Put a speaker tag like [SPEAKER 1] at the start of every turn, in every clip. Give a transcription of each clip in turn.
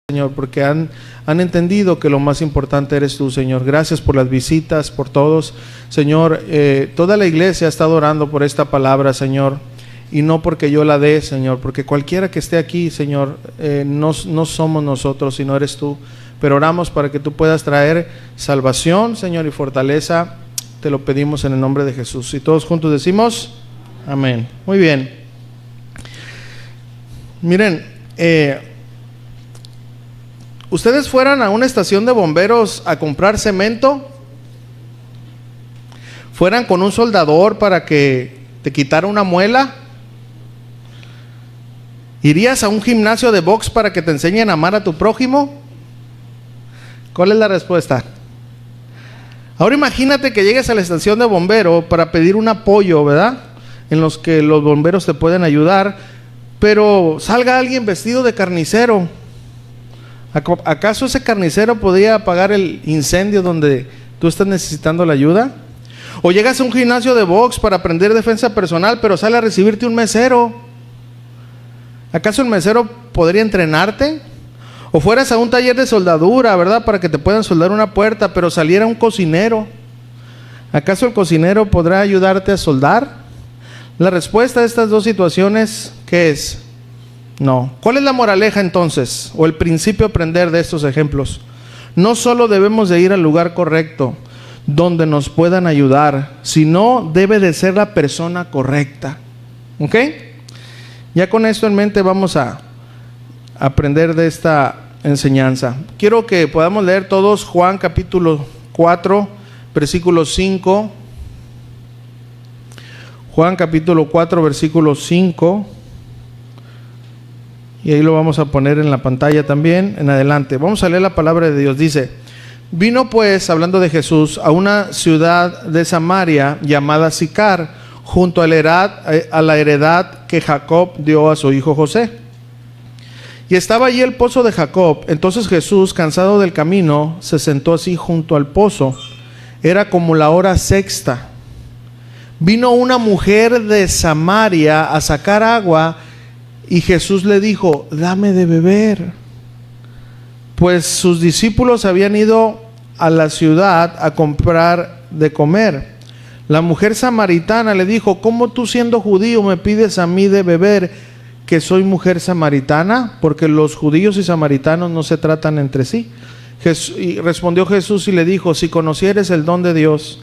[SPEAKER 1] Señor, porque han entendido que lo más importante eres tú, Señor. Gracias por las visitas, por todos. Señor, toda la iglesia ha estado orando por esta palabra, Señor, y no porque yo la dé, Señor, porque cualquiera que esté aquí, Señor, no somos nosotros, sino eres tú. Pero oramos para que tú puedas traer salvación, Señor, y fortaleza. Te lo pedimos en el nombre de Jesús. Y todos juntos decimos, amén. Muy bien. Miren, ¿ustedes fueran a una estación de bomberos a comprar cemento? ¿Fueran con un soldador para que te quitara una muela? ¿Irías a un gimnasio de box para que te enseñen a amar a tu prójimo? ¿Cuál es la respuesta? Ahora imagínate que llegues a la estación de bombero para pedir un apoyo, ¿verdad? En los que los bomberos te pueden ayudar, pero salga alguien vestido de carnicero. ¿Acaso ese carnicero podría apagar el incendio donde tú estás necesitando la ayuda? ¿O llegas a un gimnasio de box para aprender defensa personal, pero sale a recibirte un mesero? ¿Acaso el mesero podría entrenarte? ¿O fueras a un taller de soldadura, verdad, para que te puedan soldar una puerta, pero saliera un cocinero? ¿Acaso el cocinero podrá ayudarte a soldar? La respuesta a estas dos situaciones, ¿qué es? No. ¿Cuál es la moraleja entonces? O el principio a aprender de estos ejemplos. No solo debemos de ir al lugar correcto donde nos puedan ayudar, sino debe de ser la persona correcta. ¿Ok? Ya con esto en mente vamos a aprender de esta enseñanza. Quiero que podamos leer todos Juan capítulo 4, versículo 5. Juan capítulo 4, versículo 5. Y ahí lo vamos a poner en la pantalla también, en adelante. Vamos a leer la palabra de Dios. Dice: vino pues, hablando de Jesús, a una ciudad de Samaria llamada Sicar, junto a la heredad que Jacob dio a su hijo José. Y estaba allí el pozo de Jacob. Entonces Jesús, cansado del camino, se sentó así junto al pozo. Era como la hora sexta. Vino una mujer de Samaria a sacar agua, y Jesús le dijo: dame de beber. Pues sus discípulos habían ido a la ciudad a comprar de comer. La mujer samaritana le dijo: ¿cómo tú, siendo judío, me pides a mí de beber, que soy mujer samaritana? Porque los judíos y samaritanos no se tratan entre sí. Y respondió Jesús y le dijo: si conocieres el don de Dios,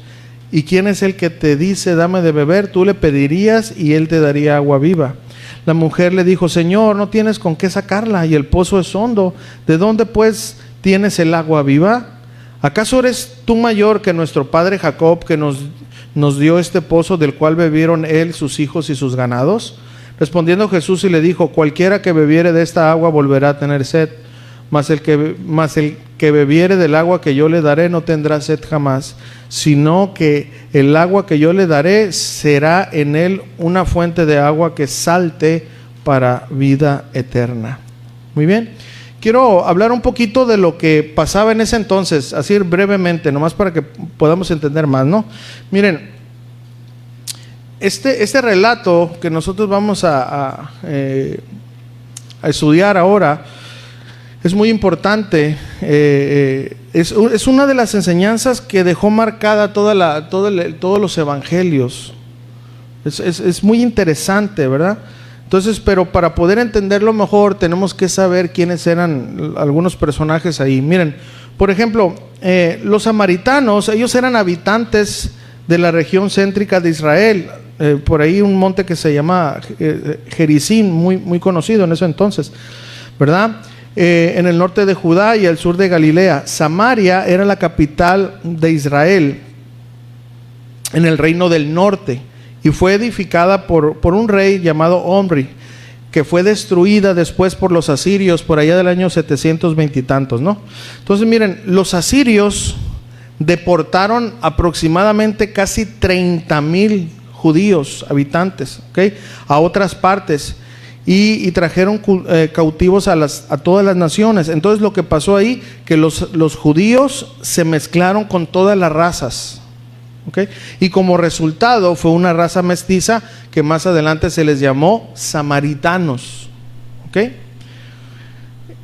[SPEAKER 1] y quién es el que te dice dame de beber, tú le pedirías y él te daría agua viva. La mujer le dijo: Señor, no tienes con qué sacarla, y el pozo es hondo. ¿De dónde pues tienes el agua viva? ¿Acaso eres tú mayor que nuestro padre Jacob, que nos dio este pozo, del cual bebieron él, sus hijos y sus ganados? Respondiendo Jesús y le dijo: cualquiera que bebiere de esta agua volverá a tener sed, mas el que bebiere del agua que yo le daré no tendrá sed jamás, sino que el agua que yo le daré será en él una fuente de agua que salte para vida eterna. Muy bien, quiero hablar un poquito de lo que pasaba en ese entonces, así brevemente, nomás para que podamos entender más, ¿no? Miren, este relato que nosotros vamos a estudiar ahora es muy importante. Es una de las enseñanzas que dejó marcada todos los evangelios. Es muy interesante, ¿verdad? Entonces, pero para poder entenderlo mejor tenemos que saber quiénes eran algunos personajes ahí. Miren, por ejemplo, los samaritanos, ellos eran habitantes de la región céntrica de Israel. Por ahí un monte que se llama Gerizim, muy conocido en ese entonces, ¿verdad? En el norte de Judá y el sur de Galilea. Samaria era la capital de Israel en el reino del norte, y fue edificada por un rey llamado Omri, que fue destruida después por los asirios por allá del año 720 y tantos, ¿no? Entonces miren, los asirios deportaron aproximadamente casi 30,000 judíos habitantes, ¿okay?, a otras partes, y trajeron cautivos a todas las naciones. Entonces lo que pasó ahí, que los judíos se mezclaron con todas las razas, ¿okay?, y como resultado fue una raza mestiza que más adelante se les llamó samaritanos, ¿okay?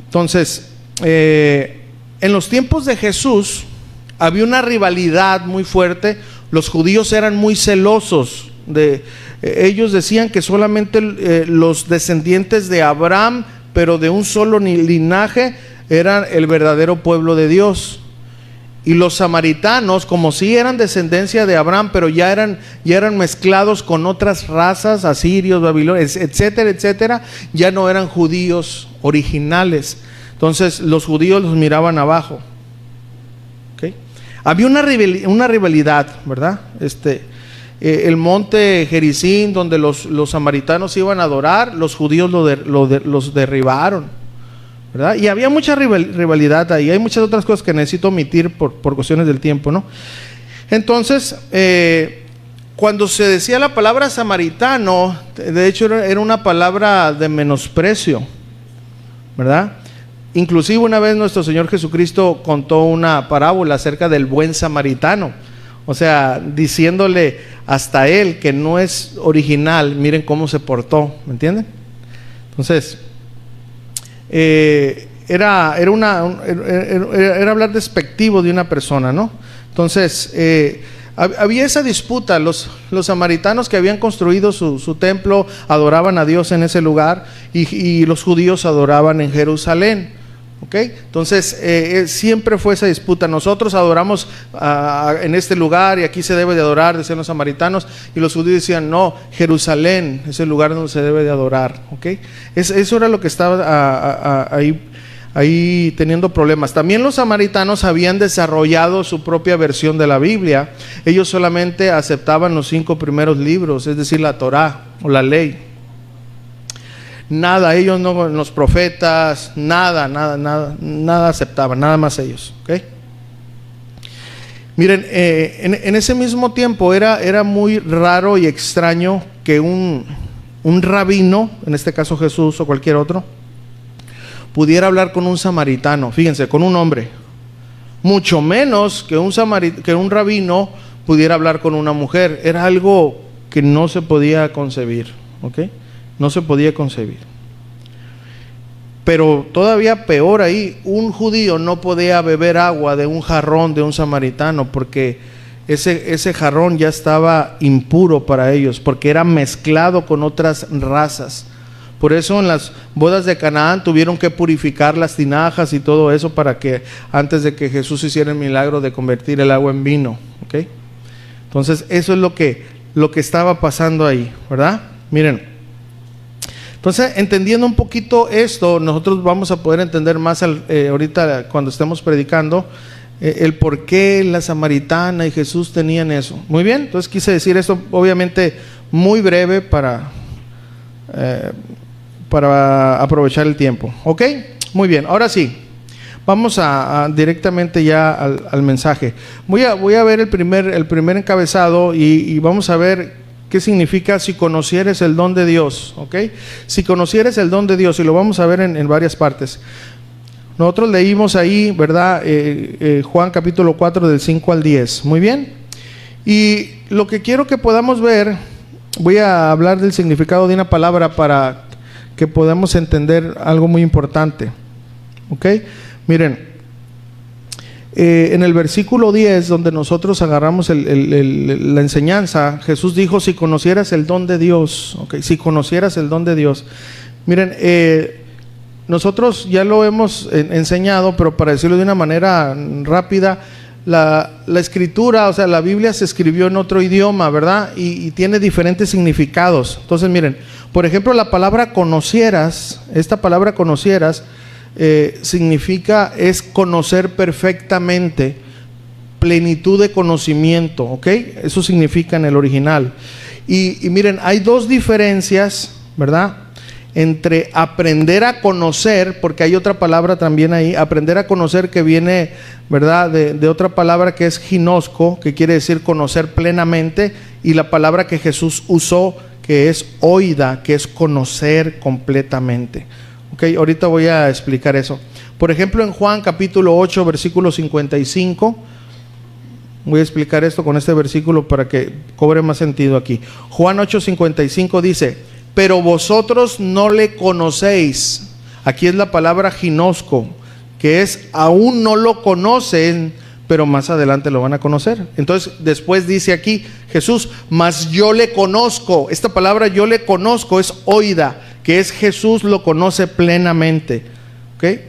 [SPEAKER 1] Entonces en los tiempos de Jesús había una rivalidad muy fuerte. Los judíos eran muy celosos ellos decían que solamente los descendientes de Abraham, pero de un solo linaje, eran el verdadero pueblo de Dios. Y los samaritanos, como si eran descendencia de Abraham, pero ya eran mezclados con otras razas, asirios, babilonios, etcétera, etcétera, ya no eran judíos originales. Entonces los judíos los miraban abajo. ¿Okay? Había una rivalidad, ¿verdad? El monte Gerizim, donde los samaritanos iban a adorar, los judíos los derribaron, ¿verdad? Y había mucha rivalidad ahí. Hay muchas otras cosas que necesito omitir por cuestiones del tiempo, ¿no? Entonces, cuando se decía la palabra samaritano, de hecho era una palabra de menosprecio, ¿verdad? Inclusive una vez nuestro Señor Jesucristo contó una parábola acerca del buen samaritano. O sea, diciéndole hasta él que no es original, miren cómo se portó, ¿me entienden? Entonces, era hablar despectivo de una persona, ¿no? Entonces, había esa disputa. Los samaritanos que habían construido su templo adoraban a Dios en ese lugar, y los judíos adoraban en Jerusalén. ¿Okay? Entonces siempre fue esa disputa. Nosotros adoramos en este lugar y aquí se debe de adorar, decían los samaritanos, y los judíos decían no, Jerusalén es el lugar donde se debe de adorar. ¿Okay? Eso era lo que estaba ahí teniendo problemas. También los samaritanos habían desarrollado su propia versión de la Biblia. Ellos solamente aceptaban los 5 primeros libros, es decir, la Torá o la ley. Nada, ellos no, los profetas, nada aceptaban, nada más ellos. ¿Okay? Miren, en ese mismo tiempo era muy raro y extraño que un rabino, en este caso Jesús o cualquier otro, pudiera hablar con un samaritano, fíjense, con un hombre. Mucho menos que un rabino pudiera hablar con una mujer. Era algo que no se podía concebir. ¿Ok? No se podía concebir. Pero todavía peor ahí, un judío no podía beber agua de un jarrón de un samaritano, porque ese jarrón ya estaba impuro para ellos, porque era mezclado con otras razas. Por eso en las bodas de Canaán tuvieron que purificar las tinajas y todo eso, para que antes de que Jesús hiciera el milagro de convertir el agua en vino. ¿Okay? Entonces eso es lo que estaba pasando ahí, ¿verdad? Miren, entonces entendiendo un poquito esto, nosotros vamos a poder entender más ahorita cuando estemos predicando el por qué la samaritana y Jesús tenían eso. Muy bien, entonces quise decir esto obviamente muy breve para aprovechar el tiempo. ¿Ok? Muy bien, ahora sí, vamos directamente ya al mensaje. Voy a ver el primer encabezado y vamos a ver qué significa si conocieres el don de Dios. ¿Ok? Si conocieres el don de Dios, y lo vamos a ver en varias partes. Nosotros leímos ahí, ¿verdad? Juan capítulo 4 del 5 al 10. Muy bien. Y lo que quiero que podamos ver, voy a hablar del significado de una palabra para que podamos entender algo muy importante. ¿Ok? Miren, en el versículo 10, donde nosotros agarramos la enseñanza, Jesús dijo, si conocieras el don de Dios. ¿Ok? Si conocieras el don de Dios. Miren, nosotros ya lo hemos enseñado, pero para decirlo de una manera rápida, la escritura, o sea, la Biblia se escribió en otro idioma, ¿verdad? Y tiene diferentes significados. Entonces, miren, por ejemplo, la palabra conocieras, esta palabra conocieras, significa, es conocer perfectamente, plenitud de conocimiento, ¿ok? Eso significa en el original. Y miren, hay dos diferencias, ¿verdad? Entre aprender a conocer, porque hay otra palabra también ahí, aprender a conocer, que viene, ¿verdad?, de otra palabra que es ginosco, que quiere decir conocer plenamente, y la palabra que Jesús usó, que es oida, que es conocer completamente. Ok, ahorita voy a explicar eso. Por ejemplo, en Juan capítulo 8, versículo 55, voy a explicar esto con este versículo para que cobre más sentido aquí. Juan 8:55 dice, pero vosotros no le conocéis. Aquí es la palabra ginosco, que es aún no lo conocen, pero más adelante lo van a conocer. Entonces después dice aquí Jesús, mas yo le conozco. Esta palabra yo le conozco es oida, que es Jesús lo conoce plenamente. ¿Ok?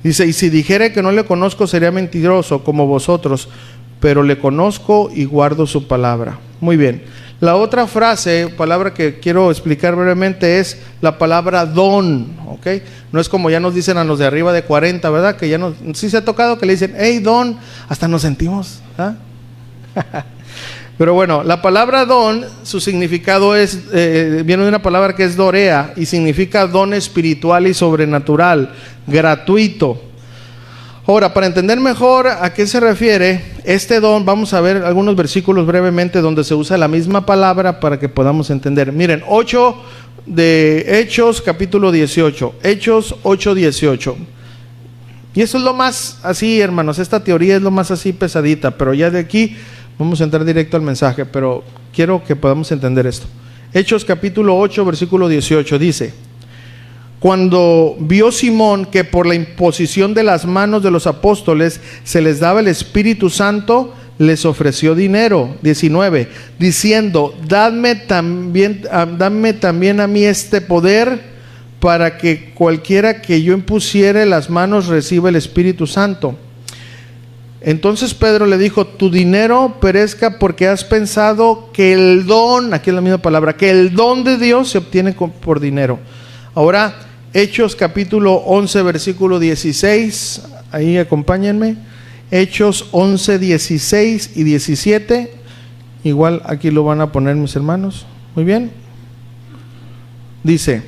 [SPEAKER 1] Dice, y si dijere que no le conozco sería mentiroso como vosotros, pero le conozco y guardo su palabra. Muy bien. La otra frase, palabra que quiero explicar brevemente, es la palabra don. ¿Ok? No es como ya nos dicen a los de arriba de 40, ¿verdad? Que ya no, sí se ha tocado que le dicen, hey don, hasta nos sentimos, ¿ah? Pero bueno, la palabra don, su significado es, viene de una palabra que es dorea y significa don espiritual y sobrenatural, gratuito. Ahora, para entender mejor a qué se refiere este don, vamos a ver algunos versículos brevemente donde se usa la misma palabra para que podamos entender. Miren, 8 de Hechos, capítulo 18, Hechos 8:18. Y eso es lo más así, hermanos, esta teoría es lo más así pesadita, pero ya de aquí vamos a entrar directo al mensaje, pero quiero que podamos entender esto. Hechos capítulo 8, versículo 18, dice: cuando vio Simón que por la imposición de las manos de los apóstoles se les daba el Espíritu Santo, les ofreció dinero. 19, diciendo, dame también a mí este poder, para que cualquiera que yo impusiere las manos reciba el Espíritu Santo. Entonces Pedro le dijo, tu dinero perezca porque has pensado que el don, aquí es la misma palabra, que el don de Dios se obtiene por dinero. Ahora, Hechos capítulo 11, versículo 16, ahí acompáñenme. Hechos 11, 16 y 17, igual aquí lo van a poner mis hermanos. Muy bien. Dice,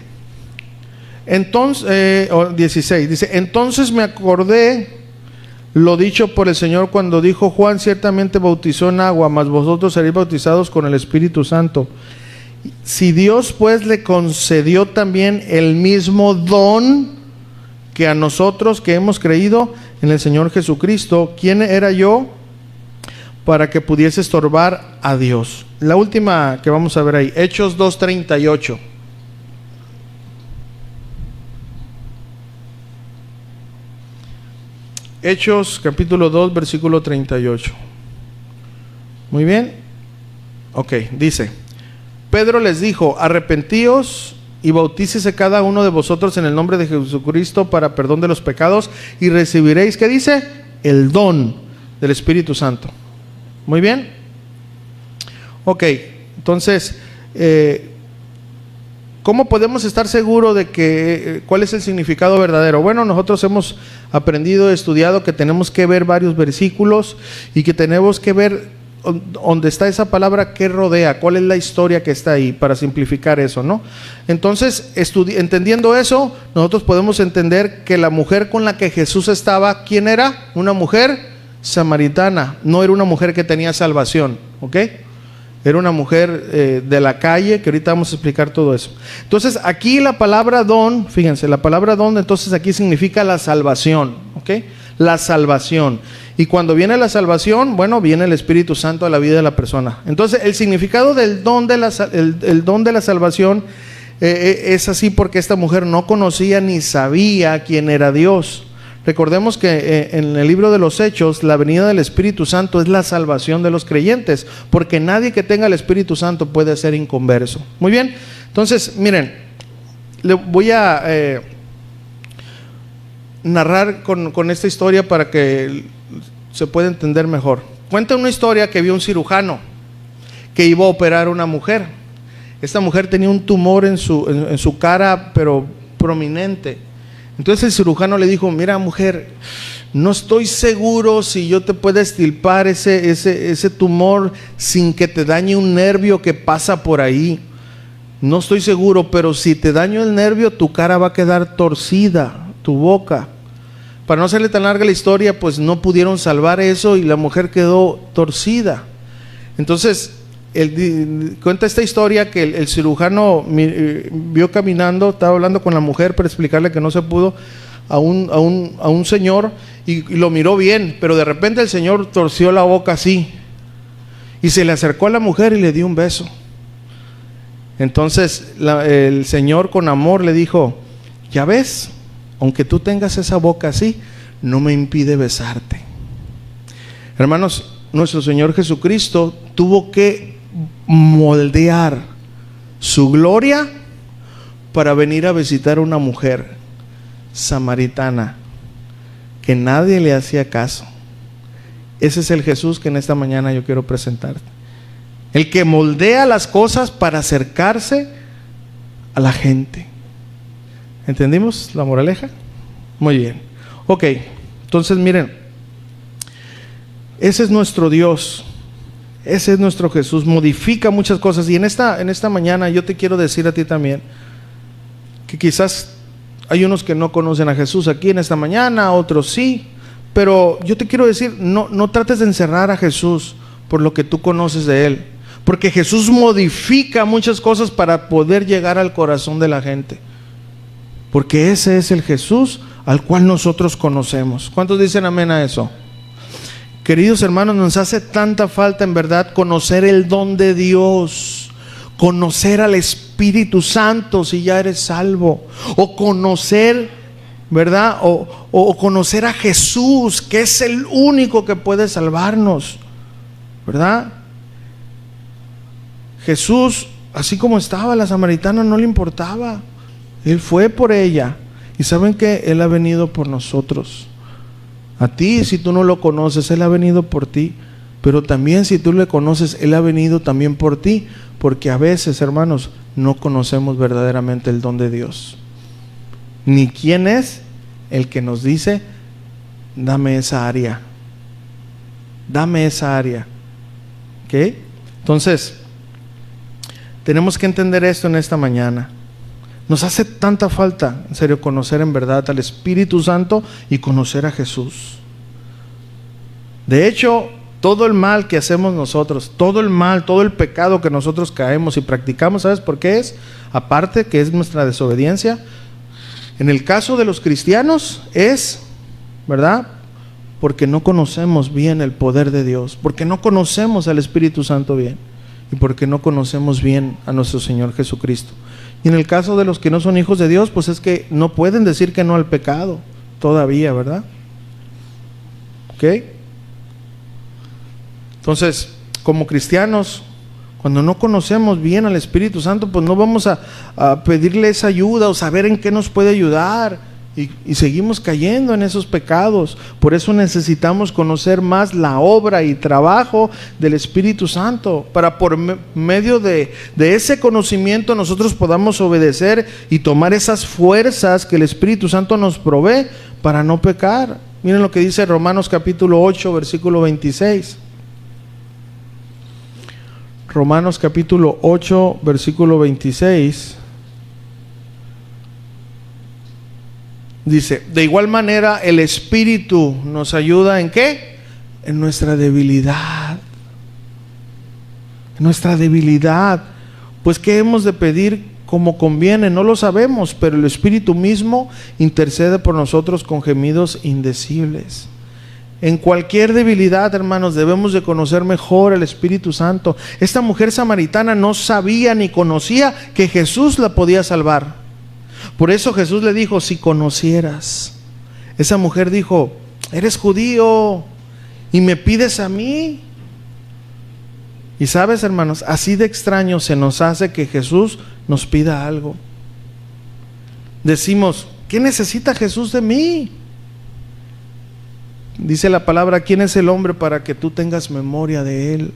[SPEAKER 1] entonces, 16, dice, entonces me acordé lo dicho por el Señor cuando dijo, Juan ciertamente bautizó en agua, mas vosotros seréis bautizados con el Espíritu Santo. Si Dios pues le concedió también el mismo don que a nosotros que hemos creído en el Señor Jesucristo, ¿quién era yo para que pudiese estorbar a Dios? La última que vamos a ver ahí, Hechos 2:38. Hechos capítulo 2, versículo 38. Muy bien. Ok, dice, Pedro les dijo, arrepentíos y bautícese cada uno de vosotros en el nombre de Jesucristo para perdón de los pecados y recibiréis, ¿qué dice? El don del Espíritu Santo. Muy bien. Ok, entonces, ¿cómo podemos estar seguros de que cuál es el significado verdadero? Bueno, nosotros hemos aprendido, estudiado que tenemos que ver varios versículos y que tenemos que ver donde está esa palabra que rodea, cuál es la historia que está ahí, para simplificar eso, ¿no? Entonces, entendiendo eso, nosotros podemos entender que la mujer con la que Jesús estaba, ¿quién era? Una mujer samaritana, no era una mujer que tenía salvación, ¿ok? Era una mujer de la calle, que ahorita vamos a explicar todo eso. Entonces, aquí la palabra don, fíjense, la palabra don, entonces aquí significa la salvación, ¿ok? La salvación. Y cuando viene la salvación, bueno, viene el Espíritu Santo a la vida de la persona. Entonces, el significado del don de el don de la salvación es así porque esta mujer no conocía ni sabía quién era Dios. Recordemos que en el libro de los Hechos, la venida del Espíritu Santo es la salvación de los creyentes, porque nadie que tenga el Espíritu Santo puede ser inconverso. Muy bien, entonces, miren, le voy a narrar con esta historia para que se pueda entender mejor. Cuenta una historia que vio un cirujano que iba a operar a una mujer. Esta mujer tenía un tumor en su cara, pero prominente. Entonces el cirujano le dijo, mira mujer, no estoy seguro si yo te puedo extirpar ese tumor sin que te dañe un nervio que pasa por ahí. No estoy seguro, pero si te daño el nervio, tu cara va a quedar torcida, tu boca. Para no hacerle tan larga la historia, pues no pudieron salvar eso y la mujer quedó torcida. Entonces, cuenta esta historia que el cirujano vio caminando, estaba hablando con la mujer para explicarle que no se pudo, a un señor y lo miró bien, pero de repente el señor torció la boca así y se le acercó a la mujer y le dio un beso. Entonces el señor con amor le dijo, ¿ya ves? aunque tú tengas esa boca así, no me impide besarte. Hermanos, nuestro Señor Jesucristo tuvo que moldear su gloria para venir a visitar a una mujer samaritana que nadie le hacía caso. Ese es el Jesús que en esta mañana yo quiero presentarte. El que moldea las cosas para acercarse a la gente. ¿Entendimos la moraleja? Muy bien. Ok, entonces miren, ese es nuestro Dios, ese es nuestro Jesús, modifica muchas cosas. Y en esta mañana yo te quiero decir a ti también, que quizás hay unos que no conocen a Jesús aquí en esta mañana, otros sí, pero yo te quiero decir, no trates de encerrar a Jesús por lo que tú conoces de Él, porque Jesús modifica muchas cosas para poder llegar al corazón de la gente, porque ese es el Jesús al cual nosotros conocemos. ¿Cuántos dicen amén a eso? Queridos hermanos, nos hace tanta falta en verdad conocer el don de Dios, conocer al Espíritu Santo si ya eres salvo, o conocer, ¿verdad? O conocer a Jesús, que es el único que puede salvarnos, ¿verdad? Jesús, así como estaba, la samaritana no le importaba. Él fue por ella. Y saben que Él ha venido por nosotros. A ti, si tú no lo conoces, Él ha venido por ti. Pero también si tú le conoces, Él ha venido también por ti. Porque a veces, hermanos, no conocemos verdaderamente el don de Dios. Ni quién es el que nos dice, dame esa área. Dame esa área. ¿Ok? Entonces, tenemos que entender esto en esta mañana. Nos hace tanta falta, en serio, conocer en verdad al Espíritu Santo y conocer a Jesús. De hecho, todo el mal que hacemos nosotros, todo el mal, todo el pecado que nosotros caemos y practicamos, ¿sabes por qué es? Aparte que es nuestra desobediencia. En el caso de los cristianos es, ¿verdad? Porque no conocemos bien el poder de Dios, porque no conocemos al Espíritu Santo bien y porque no conocemos bien a nuestro Señor Jesucristo. Y en el caso de los que no son hijos de Dios, pues es que no pueden decir que no al pecado todavía, ¿verdad? ¿Ok? Entonces, como cristianos, cuando no conocemos bien al Espíritu Santo, pues no vamos a pedirle esa ayuda o saber en qué nos puede ayudar. Y seguimos cayendo en esos pecados. Por eso necesitamos conocer más la obra y trabajo del Espíritu Santo, para por medio de ese conocimiento nosotros podamos obedecer y tomar esas fuerzas que el Espíritu Santo nos provee para no pecar. Miren lo que dice Romanos capítulo 8, versículo 26. Romanos capítulo 8, versículo 26. Dice, de igual manera el Espíritu nos ayuda ¿en qué? En nuestra debilidad. En nuestra debilidad. Pues ¿qué hemos de pedir como conviene? No lo sabemos, pero el Espíritu mismo intercede por nosotros con gemidos indecibles. En cualquier debilidad, hermanos, debemos de conocer mejor al Espíritu Santo. Esta mujer samaritana no sabía ni conocía que Jesús la podía salvar. Por eso Jesús le dijo, si conocieras. Esa mujer dijo, eres judío y me pides a mí. Y sabes, hermanos, así de extraño se nos hace que Jesús nos pida algo. Decimos, ¿qué necesita Jesús de mí? Dice la palabra, ¿quién es el hombre para que tú tengas memoria de él?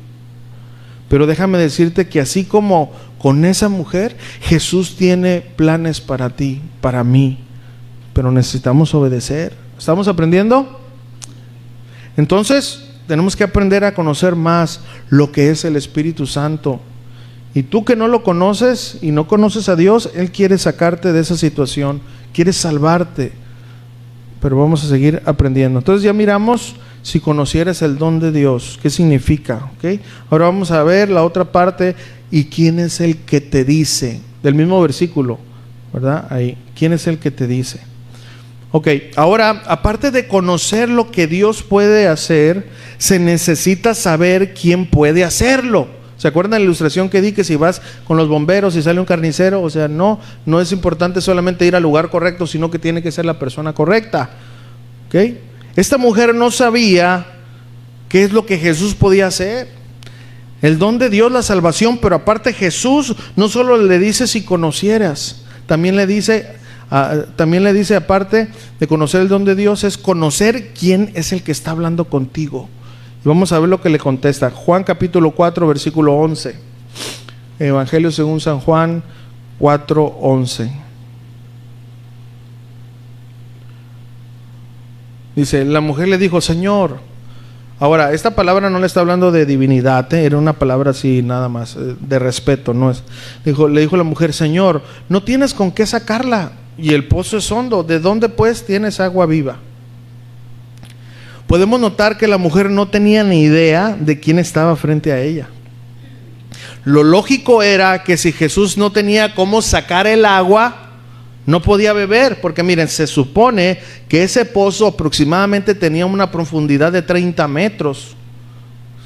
[SPEAKER 1] Pero déjame decirte que así como con esa mujer, Jesús tiene planes para ti, para mí, pero necesitamos obedecer. ¿Estamos aprendiendo? Entonces, tenemos que aprender a conocer más lo que es el Espíritu Santo. Y tú que no lo conoces y no conoces a Dios, Él quiere sacarte de esa situación, quiere salvarte, pero vamos a seguir aprendiendo. Entonces ya miramos, si conocieras el don de Dios, ¿qué significa? ¿Okay? Ahora vamos a ver la otra parte, y quién es el que te dice, del mismo versículo, ¿verdad? Ahí, ¿quién es el que te dice? Ok, ahora, aparte de conocer lo que Dios puede hacer, se necesita saber quién puede hacerlo. ¿Se acuerdan de la ilustración que di? Que si vas con los bomberos y sale un carnicero, o sea, no es importante solamente ir al lugar correcto, sino que tiene que ser la persona correcta. ¿Ok? Esta mujer no sabía qué es lo que Jesús podía hacer. El don de Dios, la salvación, pero aparte Jesús no solo le dice si conocieras, también le dice aparte de conocer el don de Dios, es conocer quién es el que está hablando contigo. Y vamos a ver lo que le contesta. Juan capítulo 4, versículo 11. Evangelio según San Juan 4, 11. Dice, la mujer le dijo, Señor. Ahora, esta palabra no le está hablando de divinidad, era una palabra así nada más, de respeto, no es. Le dijo la mujer, Señor, no tienes con qué sacarla y el pozo es hondo, ¿de dónde pues tienes agua viva? Podemos notar que la mujer no tenía ni idea de quién estaba frente a ella. Lo lógico era que si Jesús no tenía cómo sacar el agua, no podía beber, porque miren, se supone que ese pozo aproximadamente tenía una profundidad de 30 metros.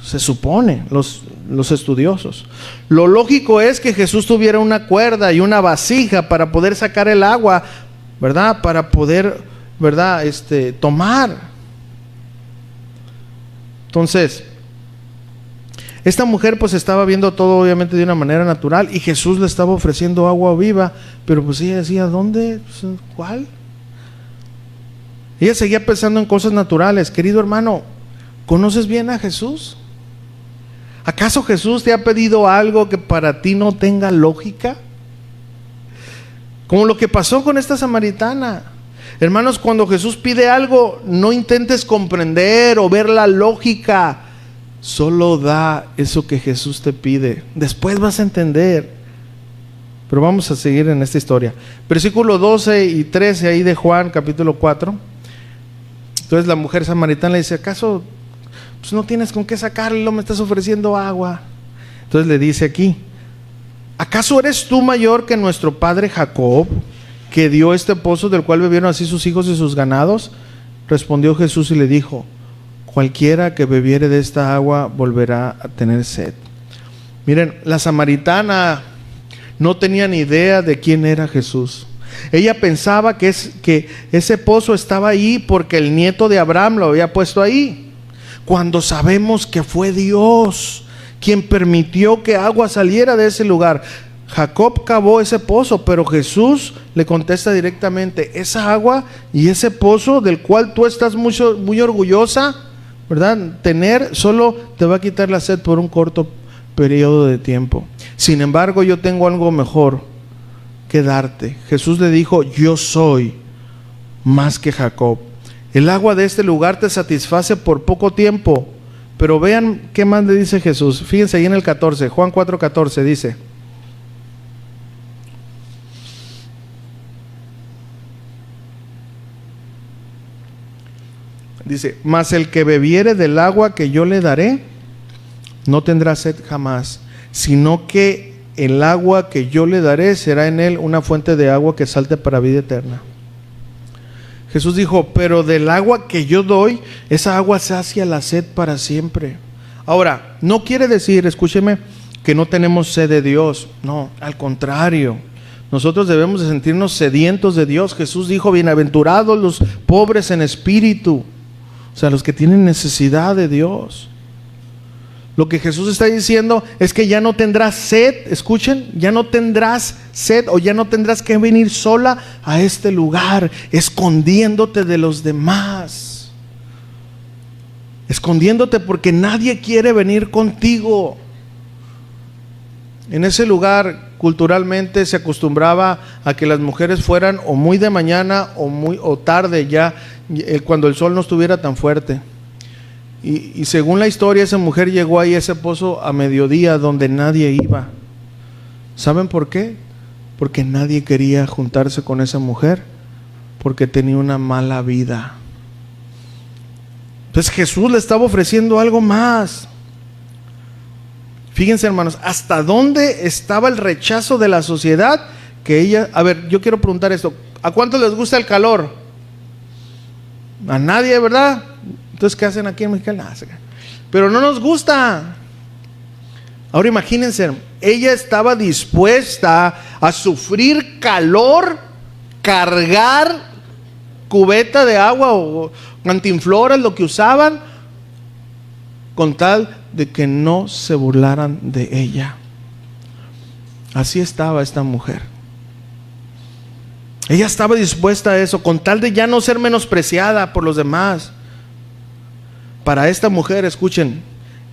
[SPEAKER 1] Se supone, los estudiosos. Lo lógico es que Jesús tuviera una cuerda y una vasija para poder sacar el agua, ¿verdad? Para poder, ¿verdad? Tomar. Entonces, esta mujer pues estaba viendo todo obviamente de una manera natural y Jesús le estaba ofreciendo agua viva, pero pues ella decía, ¿dónde? ¿Cuál? Ella seguía pensando en cosas naturales. Querido hermano, ¿conoces bien a Jesús? ¿Acaso Jesús te ha pedido algo que para ti no tenga lógica? Como lo que pasó con esta samaritana. Hermanos, cuando Jesús pide algo, no intentes comprender o ver la lógica. Solo da eso que Jesús te pide. Después vas a entender. Pero vamos a seguir en esta historia. Versículo 12 y 13 ahí de Juan capítulo 4. Entonces la mujer samaritana le dice, ¿acaso pues no tienes con qué sacarlo? Me estás ofreciendo agua. Entonces le dice aquí, ¿acaso eres tú mayor que nuestro padre Jacob, que dio este pozo del cual bebieron así sus hijos y sus ganados? Respondió Jesús y le dijo, cualquiera que bebiere de esta agua volverá a tener sed. Miren, la samaritana no tenía ni idea de quién era Jesús. Ella pensaba que ese pozo estaba ahí porque el nieto de Abraham lo había puesto ahí, cuando sabemos que fue Dios quien permitió que agua saliera de ese lugar. Jacob cavó ese pozo, pero Jesús le contesta directamente, esa agua y ese pozo del cual tú estás muy orgullosa, ¿verdad? Tener, solo te va a quitar la sed por un corto periodo de tiempo. Sin embargo, yo tengo algo mejor que darte. Jesús le dijo, yo soy más que Jacob. El agua de este lugar te satisface por poco tiempo. Pero vean qué más le dice Jesús. Fíjense ahí en el 14, Juan 4:14 dice, mas el que bebiere del agua que yo le daré, no tendrá sed jamás, sino que el agua que yo le daré será en él una fuente de agua que salte para vida eterna. Jesús dijo, pero del agua que yo doy, esa agua sacia la sed para siempre. Ahora, no quiere decir, escúcheme, que no tenemos sed de Dios. No, al contrario. Nosotros debemos de sentirnos sedientos de Dios. Jesús dijo, bienaventurados los pobres en espíritu. O sea, los que tienen necesidad de Dios. Lo que Jesús está diciendo es que ya no tendrás sed, escuchen, ya no tendrás sed o ya no tendrás que venir sola a este lugar, escondiéndote de los demás. Escondiéndote porque nadie quiere venir contigo. En ese lugar culturalmente se acostumbraba a que las mujeres fueran o muy de mañana o tarde ya, cuando el sol no estuviera tan fuerte. Y según la historia, esa mujer llegó ahí a ese pozo a mediodía donde nadie iba. ¿Saben por qué? Porque nadie quería juntarse con esa mujer, porque tenía una mala vida. Entonces Jesús le estaba ofreciendo algo más. Fíjense, hermanos, hasta dónde estaba el rechazo de la sociedad que ella... A ver, yo quiero preguntar esto, ¿a cuántos les gusta el calor? A nadie, ¿verdad? Entonces, ¿qué hacen aquí en Mexicali? Pero no nos gusta. Ahora imagínense, ella estaba dispuesta a sufrir calor, cargar cubeta de agua o cantinfloras, lo que usaban, con tal de que no se burlaran de ella. Así estaba esta mujer. Ella estaba dispuesta a eso, con tal de ya no ser menospreciada por los demás. Para esta mujer, escuchen,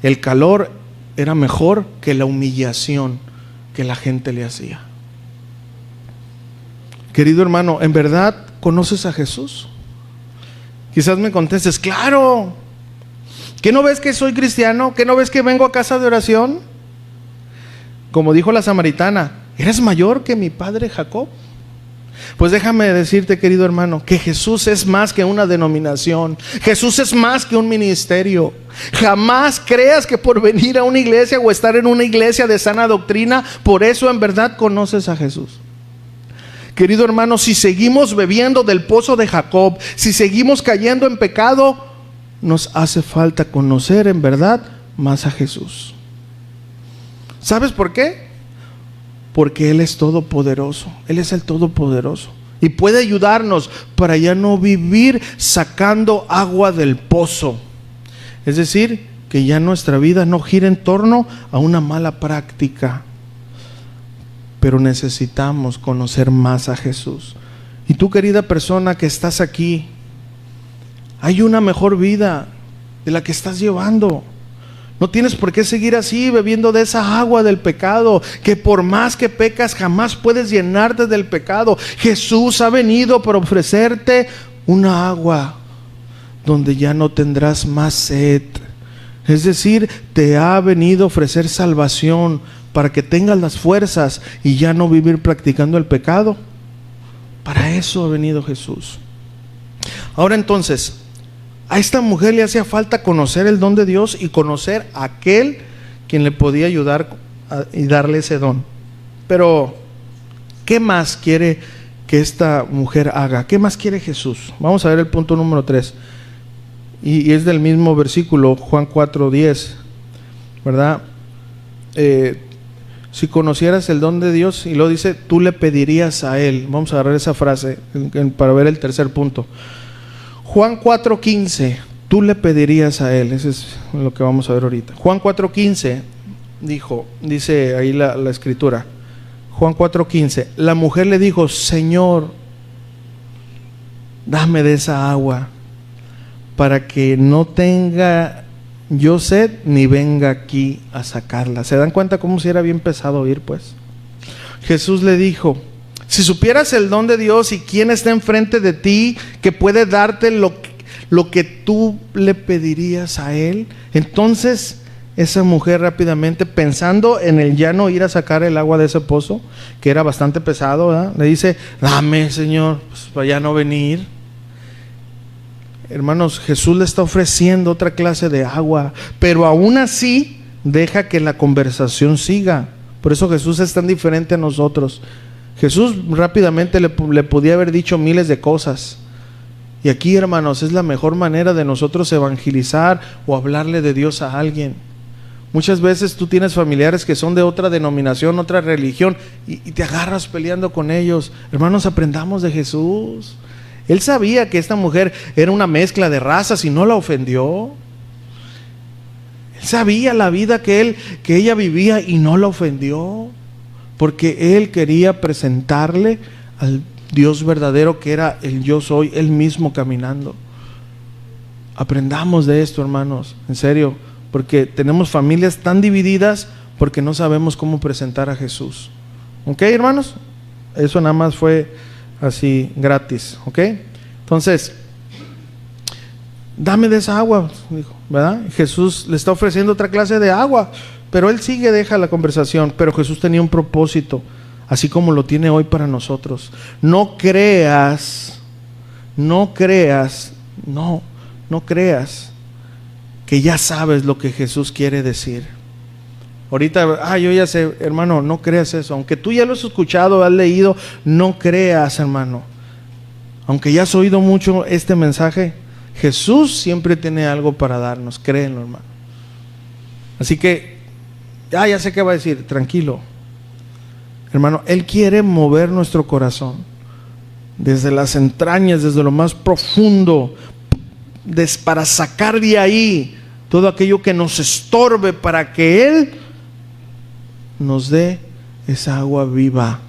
[SPEAKER 1] el calor era mejor que la humillación que la gente le hacía. Querido hermano, ¿en verdad conoces a Jesús? Quizás me contestes, claro. ¿Qué no ves que soy cristiano? ¿Qué no ves que vengo a casa de oración? Como dijo la samaritana, ¿eres mayor que mi padre Jacob? Pues déjame decirte, querido hermano, que Jesús es más que una denominación. Jesús es más que un ministerio. Jamás creas que por venir a una iglesia o estar en una iglesia de sana doctrina, por eso en verdad conoces a Jesús. Querido hermano, si seguimos bebiendo del pozo de Jacob, si seguimos cayendo en pecado, nos hace falta conocer en verdad más a Jesús. ¿Sabes por qué? Porque Él es todopoderoso. Él es el todopoderoso y puede ayudarnos para ya no vivir sacando agua del pozo. Es decir, que ya nuestra vida no gira en torno a una mala práctica. Pero necesitamos conocer más a Jesús. Y tú, querida persona que estás aquí, hay una mejor vida de la que estás llevando. No tienes por qué seguir así, bebiendo de esa agua del pecado, que por más que pecas jamás puedes llenarte del pecado. Jesús ha venido para ofrecerte una agua donde ya no tendrás más sed. Es decir, te ha venido a ofrecer salvación para que tengas las fuerzas y ya no vivir practicando el pecado. Para eso ha venido Jesús. Ahora entonces, a esta mujer le hacía falta conocer el don de Dios y conocer a aquel quien le podía ayudar y darle ese don. Pero, ¿qué más quiere que esta mujer haga? ¿Qué más quiere Jesús? Vamos a ver el punto número 3. Y es del mismo versículo, Juan 4:10, ¿verdad? Si conocieras el don de Dios, y lo dice, tú le pedirías a Él. Vamos a agarrar esa frase para ver el tercer punto. Juan 4:15, tú le pedirías a Él. Eso es lo que vamos a ver ahorita. Juan 4:15 dice ahí la escritura. Juan 4:15, la mujer le dijo, Señor, dame de esa agua para que no tenga yo sed ni venga aquí a sacarla. ¿Se dan cuenta cómo si era bien pesado oír, pues? Jesús le dijo, si supieras el don de Dios y quién está enfrente de ti, que puede darte lo que tú le pedirías a Él, entonces esa mujer rápidamente, pensando en el ya no ir a sacar el agua de ese pozo, que era bastante pesado, ¿verdad? Le dice, dame, Señor, pues para ya no venir. Hermanos, Jesús le está ofreciendo otra clase de agua, pero aún así deja que la conversación siga. Por eso Jesús es tan diferente a nosotros. Jesús rápidamente le podía haber dicho miles de cosas. Y aquí, hermanos, es la mejor manera de nosotros evangelizar o hablarle de Dios a alguien. Muchas veces tú tienes familiares que son de otra denominación, otra religión, y te agarras peleando con ellos. Hermanos, aprendamos de Jesús. Él sabía que esta mujer era una mezcla de razas y no la ofendió. Él sabía la vida que ella vivía y no la ofendió, porque Él quería presentarle al Dios verdadero, que era el yo soy, Él mismo caminando. Aprendamos de esto, hermanos, en serio, porque tenemos familias tan divididas porque no sabemos cómo presentar a Jesús. ¿Ok, hermanos? Eso nada más fue así gratis, ¿ok? Entonces, dame de esa agua, dijo, ¿verdad? Jesús le está ofreciendo otra clase de agua, pero él deja la conversación. Pero Jesús tenía un propósito, así como lo tiene hoy para nosotros. No creas que ya sabes lo que Jesús quiere decir. Ahorita, yo ya sé, hermano, no creas eso. Aunque tú ya lo has escuchado, has leído, no creas, hermano. Aunque ya has oído mucho este mensaje, Jesús siempre tiene algo para darnos, créenlo, hermano. Así que Ya sé qué va a decir, tranquilo. Hermano, Él quiere mover nuestro corazón desde las entrañas, desde lo más profundo, para sacar de ahí todo aquello que nos estorbe, para que Él nos dé esa agua viva.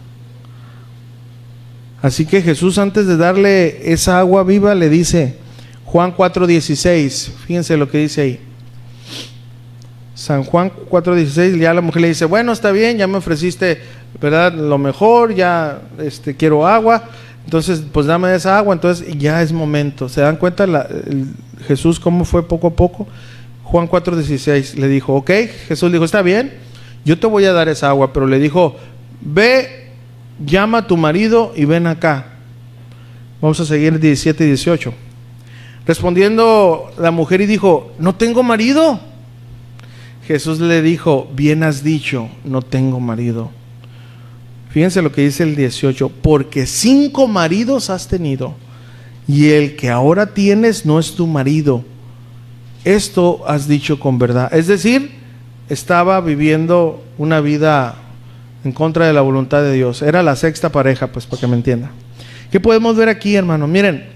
[SPEAKER 1] Así que Jesús, antes de darle esa agua viva, le dice, Juan 4:16, fíjense lo que dice ahí. San Juan 4:16, ya la mujer le dice, bueno, está bien, ya me ofreciste, ¿verdad?, lo mejor, ya quiero agua, entonces pues dame esa agua, entonces ya es momento. ¿Se dan cuenta Jesús cómo fue poco a poco? Juan 4:16 le dijo, ok, Jesús dijo, está bien, yo te voy a dar esa agua, pero le dijo, ve, llama a tu marido y ven acá. Vamos a seguir 17 y 18. Respondiendo la mujer y dijo, no tengo marido. Jesús le dijo, bien has dicho, no tengo marido. Fíjense lo que dice el 18, porque 5 maridos has tenido, y el que ahora tienes no es tu marido. Esto has dicho con verdad. Es decir, estaba viviendo una vida en contra de la voluntad de Dios. Era la 6ª pareja, pues, para que me entienda. ¿Qué podemos ver aquí, hermano? Miren,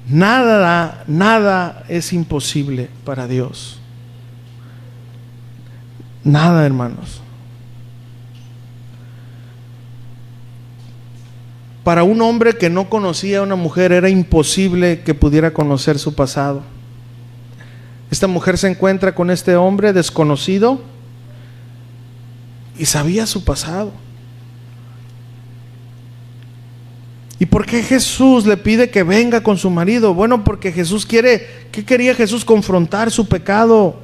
[SPEAKER 1] nada es imposible para Dios. Nada, hermanos. Para un hombre que no conocía a una mujer era imposible que pudiera conocer su pasado. Esta mujer se encuentra con este hombre desconocido y sabía su pasado. ¿Y por qué Jesús le pide que venga con su marido? Bueno, porque Jesús quiere, ¿qué quería Jesús? Confrontar su pecado,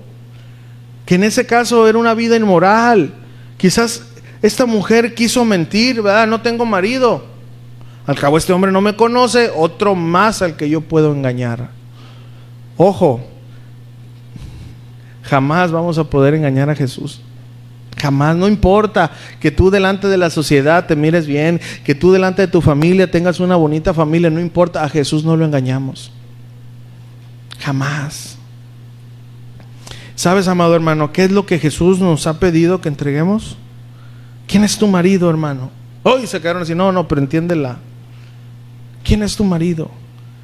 [SPEAKER 1] que en ese caso era una vida inmoral. Quizás esta mujer quiso mentir, ¿verdad? No tengo marido. Al cabo este hombre no me conoce, otro más al que yo puedo engañar. Ojo, jamás vamos a poder engañar a Jesús. Jamás, no importa que tú delante de la sociedad te mires bien, que tú delante de tu familia tengas una bonita familia, no importa, a Jesús no lo engañamos. Jamás. ¿Sabes, amado hermano, qué es lo que Jesús nos ha pedido que entreguemos? ¿Quién es tu marido, hermano? Hoy se quedaron así, no, pero entiéndela. ¿Quién es tu marido?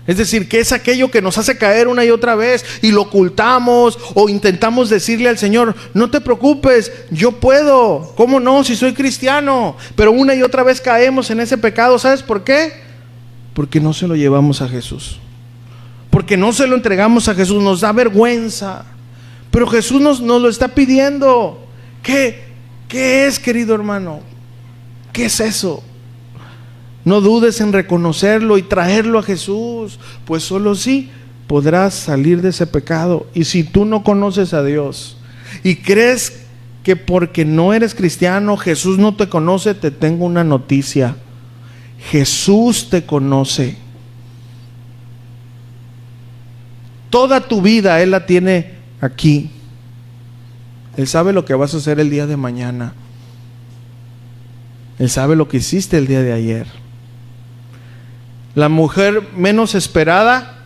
[SPEAKER 1] Es decir, ¿qué es aquello que nos hace caer una y otra vez y lo ocultamos o intentamos decirle al Señor, no te preocupes, yo puedo, ¿cómo no? Si soy cristiano, pero una y otra vez caemos en ese pecado. ¿Sabes por qué? Porque no se lo llevamos a Jesús, porque no se lo entregamos a Jesús, nos da vergüenza, pero Jesús nos lo está pidiendo. ¿Qué es, querido hermano? ¿Qué es eso? No dudes en reconocerlo y traerlo a Jesús, pues solo así podrás salir de ese pecado. Y si tú no conoces a Dios y crees que porque no eres cristiano Jesús no te conoce, te tengo una noticia: Jesús te conoce. Toda tu vida Él la tiene aquí. Él sabe lo que vas a hacer el día de mañana. Él sabe lo que hiciste el día de ayer. La mujer menos esperada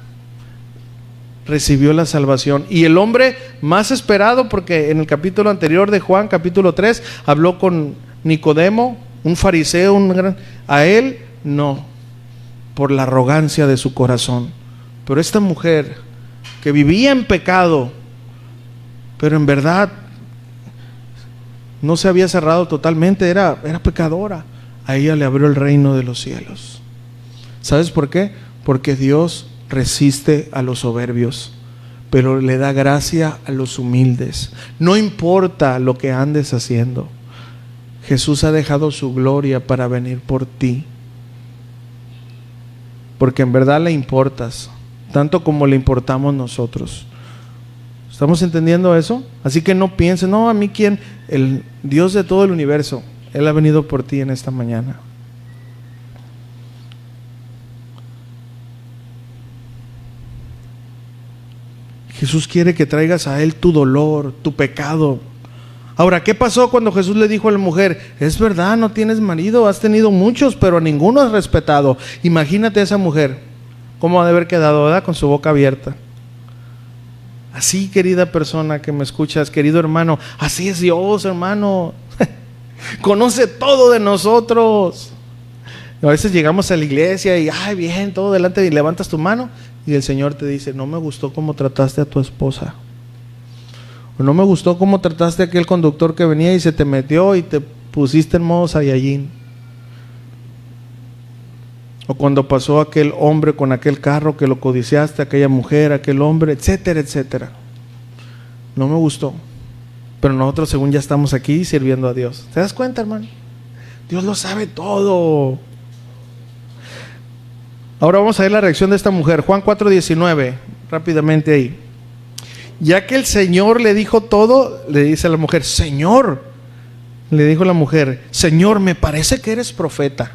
[SPEAKER 1] recibió la salvación, y el hombre más esperado, porque en el capítulo anterior de Juan, capítulo 3, habló con Nicodemo, un fariseo, a él no, por la arrogancia de su corazón. Pero esta mujer que vivía en pecado, pero en verdad no se había cerrado totalmente, era pecadora, a ella le abrió el reino de los cielos. ¿Sabes por qué? Porque Dios resiste a los soberbios, pero le da gracia a los humildes. No importa lo que andes haciendo, Jesús ha dejado su gloria para venir por ti, porque en verdad le importas, tanto como le importamos nosotros. ¿Estamos entendiendo eso? Así que no pienses, no, a mí quién, el Dios de todo el universo, Él ha venido por ti en esta mañana. Jesús quiere que traigas a Él tu dolor, tu pecado. Ahora, ¿qué pasó cuando Jesús le dijo a la mujer? Es verdad, no tienes marido, has tenido muchos, pero a ninguno has respetado. Imagínate a esa mujer, cómo ha de haber quedado, ¿verdad? Con su boca abierta. Así, querida persona que me escuchas, querido hermano, así es Dios, hermano. Conoce todo de nosotros. A veces llegamos a la iglesia y, ay, bien, todo delante, y levantas tu mano y el Señor te dice, no me gustó cómo trataste a tu esposa. O no me gustó cómo trataste a aquel conductor que venía y se te metió y te pusiste en modo Saiyajin. O cuando pasó aquel hombre con aquel carro que lo codiciaste, aquella mujer, aquel hombre, etcétera, etcétera. No me gustó. Pero nosotros según ya estamos aquí sirviendo a Dios. ¿Te das cuenta, hermano? Dios lo sabe todo. Ahora vamos a ver la reacción de esta mujer. Juan 4:19, rápidamente ahí. Ya que el Señor le dijo todo, le dice a la mujer, Señor, le dijo la mujer, Señor, me parece que eres profeta.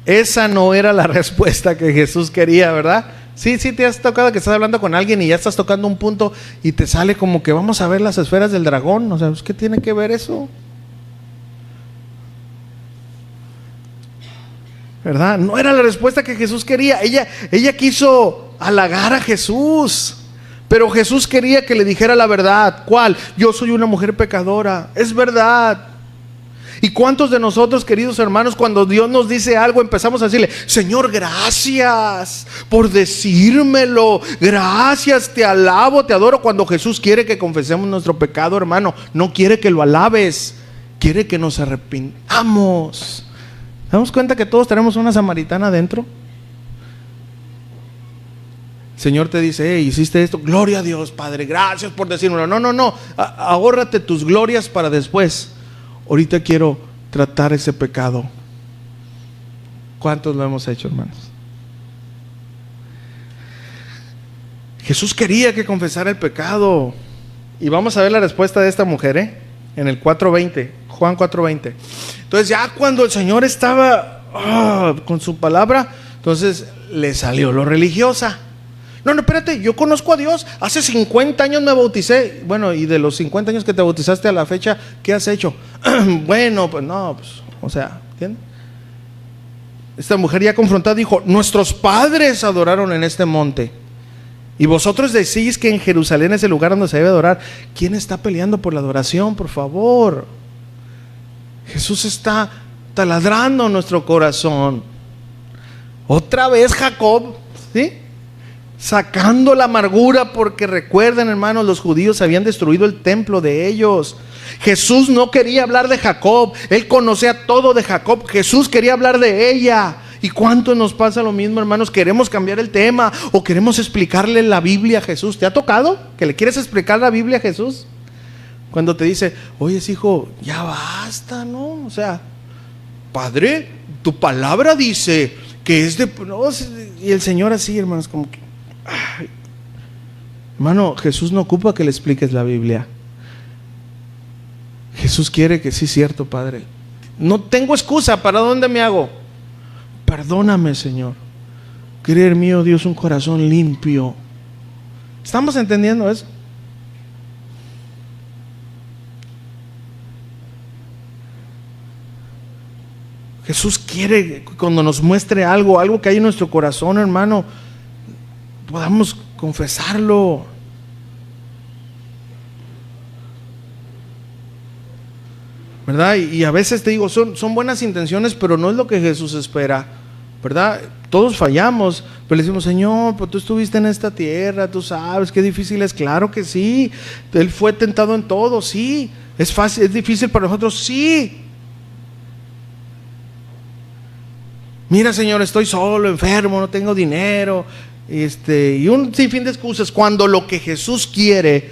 [SPEAKER 1] Esa no era la respuesta que Jesús quería, ¿verdad? Sí, te has tocado que estás hablando con alguien y ya estás tocando un punto y te sale como que vamos a ver las esferas del dragón. O sea, ¿qué tiene que ver eso? ¿Verdad? No era la respuesta que Jesús quería. Ella quiso halagar a Jesús, pero Jesús quería que le dijera la verdad. ¿Cuál? Yo soy una mujer pecadora. Es verdad. ¿Y cuántos de nosotros, queridos hermanos, cuando Dios nos dice algo, empezamos a decirle, Señor, gracias por decírmelo, gracias, te alabo, te adoro? Cuando Jesús quiere que confesemos nuestro pecado, hermano, no quiere que lo alabes, quiere que nos arrepintamos. ¿Damos cuenta que todos tenemos una samaritana adentro? El Señor te dice, hey, hiciste esto, gloria a Dios, Padre, gracias por decírmelo. No, ahórrate tus glorias para después. Ahorita quiero tratar ese pecado. ¿Cuántos lo hemos hecho, hermanos? Jesús quería que confesara el pecado. Y vamos a ver la respuesta de esta mujer, en el 4:20, Juan 4:20. Entonces ya cuando el Señor estaba con su palabra, entonces le salió lo religiosa. No, espérate, yo conozco a Dios. Hace 50 años me bauticé. Bueno, y de los 50 años que te bautizaste a la fecha, ¿qué has hecho? Bueno, pues no, pues, o sea, ¿entiendes? Esta mujer ya confrontada dijo, nuestros padres adoraron en este monte. Y vosotros decís que en Jerusalén es el lugar donde se debe adorar. ¿Quién está peleando por la adoración, por favor? Jesús está taladrando nuestro corazón. Otra vez Jacob, ¿sí? Sacando la amargura, porque recuerden, hermanos, los judíos habían destruido el templo de ellos. Jesús no quería hablar de Jacob, él conocía todo de Jacob. Jesús quería hablar de ella. ¿Y cuánto nos pasa lo mismo, hermanos? Queremos cambiar el tema o queremos explicarle la Biblia a Jesús. ¿Te ha tocado que le quieres explicar la Biblia a Jesús? Cuando te dice, oye, hijo, ya basta, ¿no? O sea, Padre, tu palabra dice que es de... No, y el Señor así, hermanos, como que... Ay, hermano, Jesús no ocupa que le expliques la Biblia. Jesús quiere que sí, cierto, Padre. No tengo excusa, ¿para dónde me hago? Perdóname, Señor. Creer mío, Dios, un corazón limpio. ¿Estamos entendiendo eso? Jesús quiere que cuando nos muestre algo que hay en nuestro corazón, hermano, podamos confesarlo. ¿Verdad? Y a veces te digo, son buenas intenciones, pero no es lo que Jesús espera, ¿verdad? Todos fallamos, pero le decimos, Señor, pues tú estuviste en esta tierra, tú sabes qué difícil es. Claro que sí, Él fue tentado en todo, sí. Es fácil, es difícil para nosotros, sí. Mira, Señor, estoy solo, enfermo, no tengo dinero, y un sinfín de excusas, cuando lo que Jesús quiere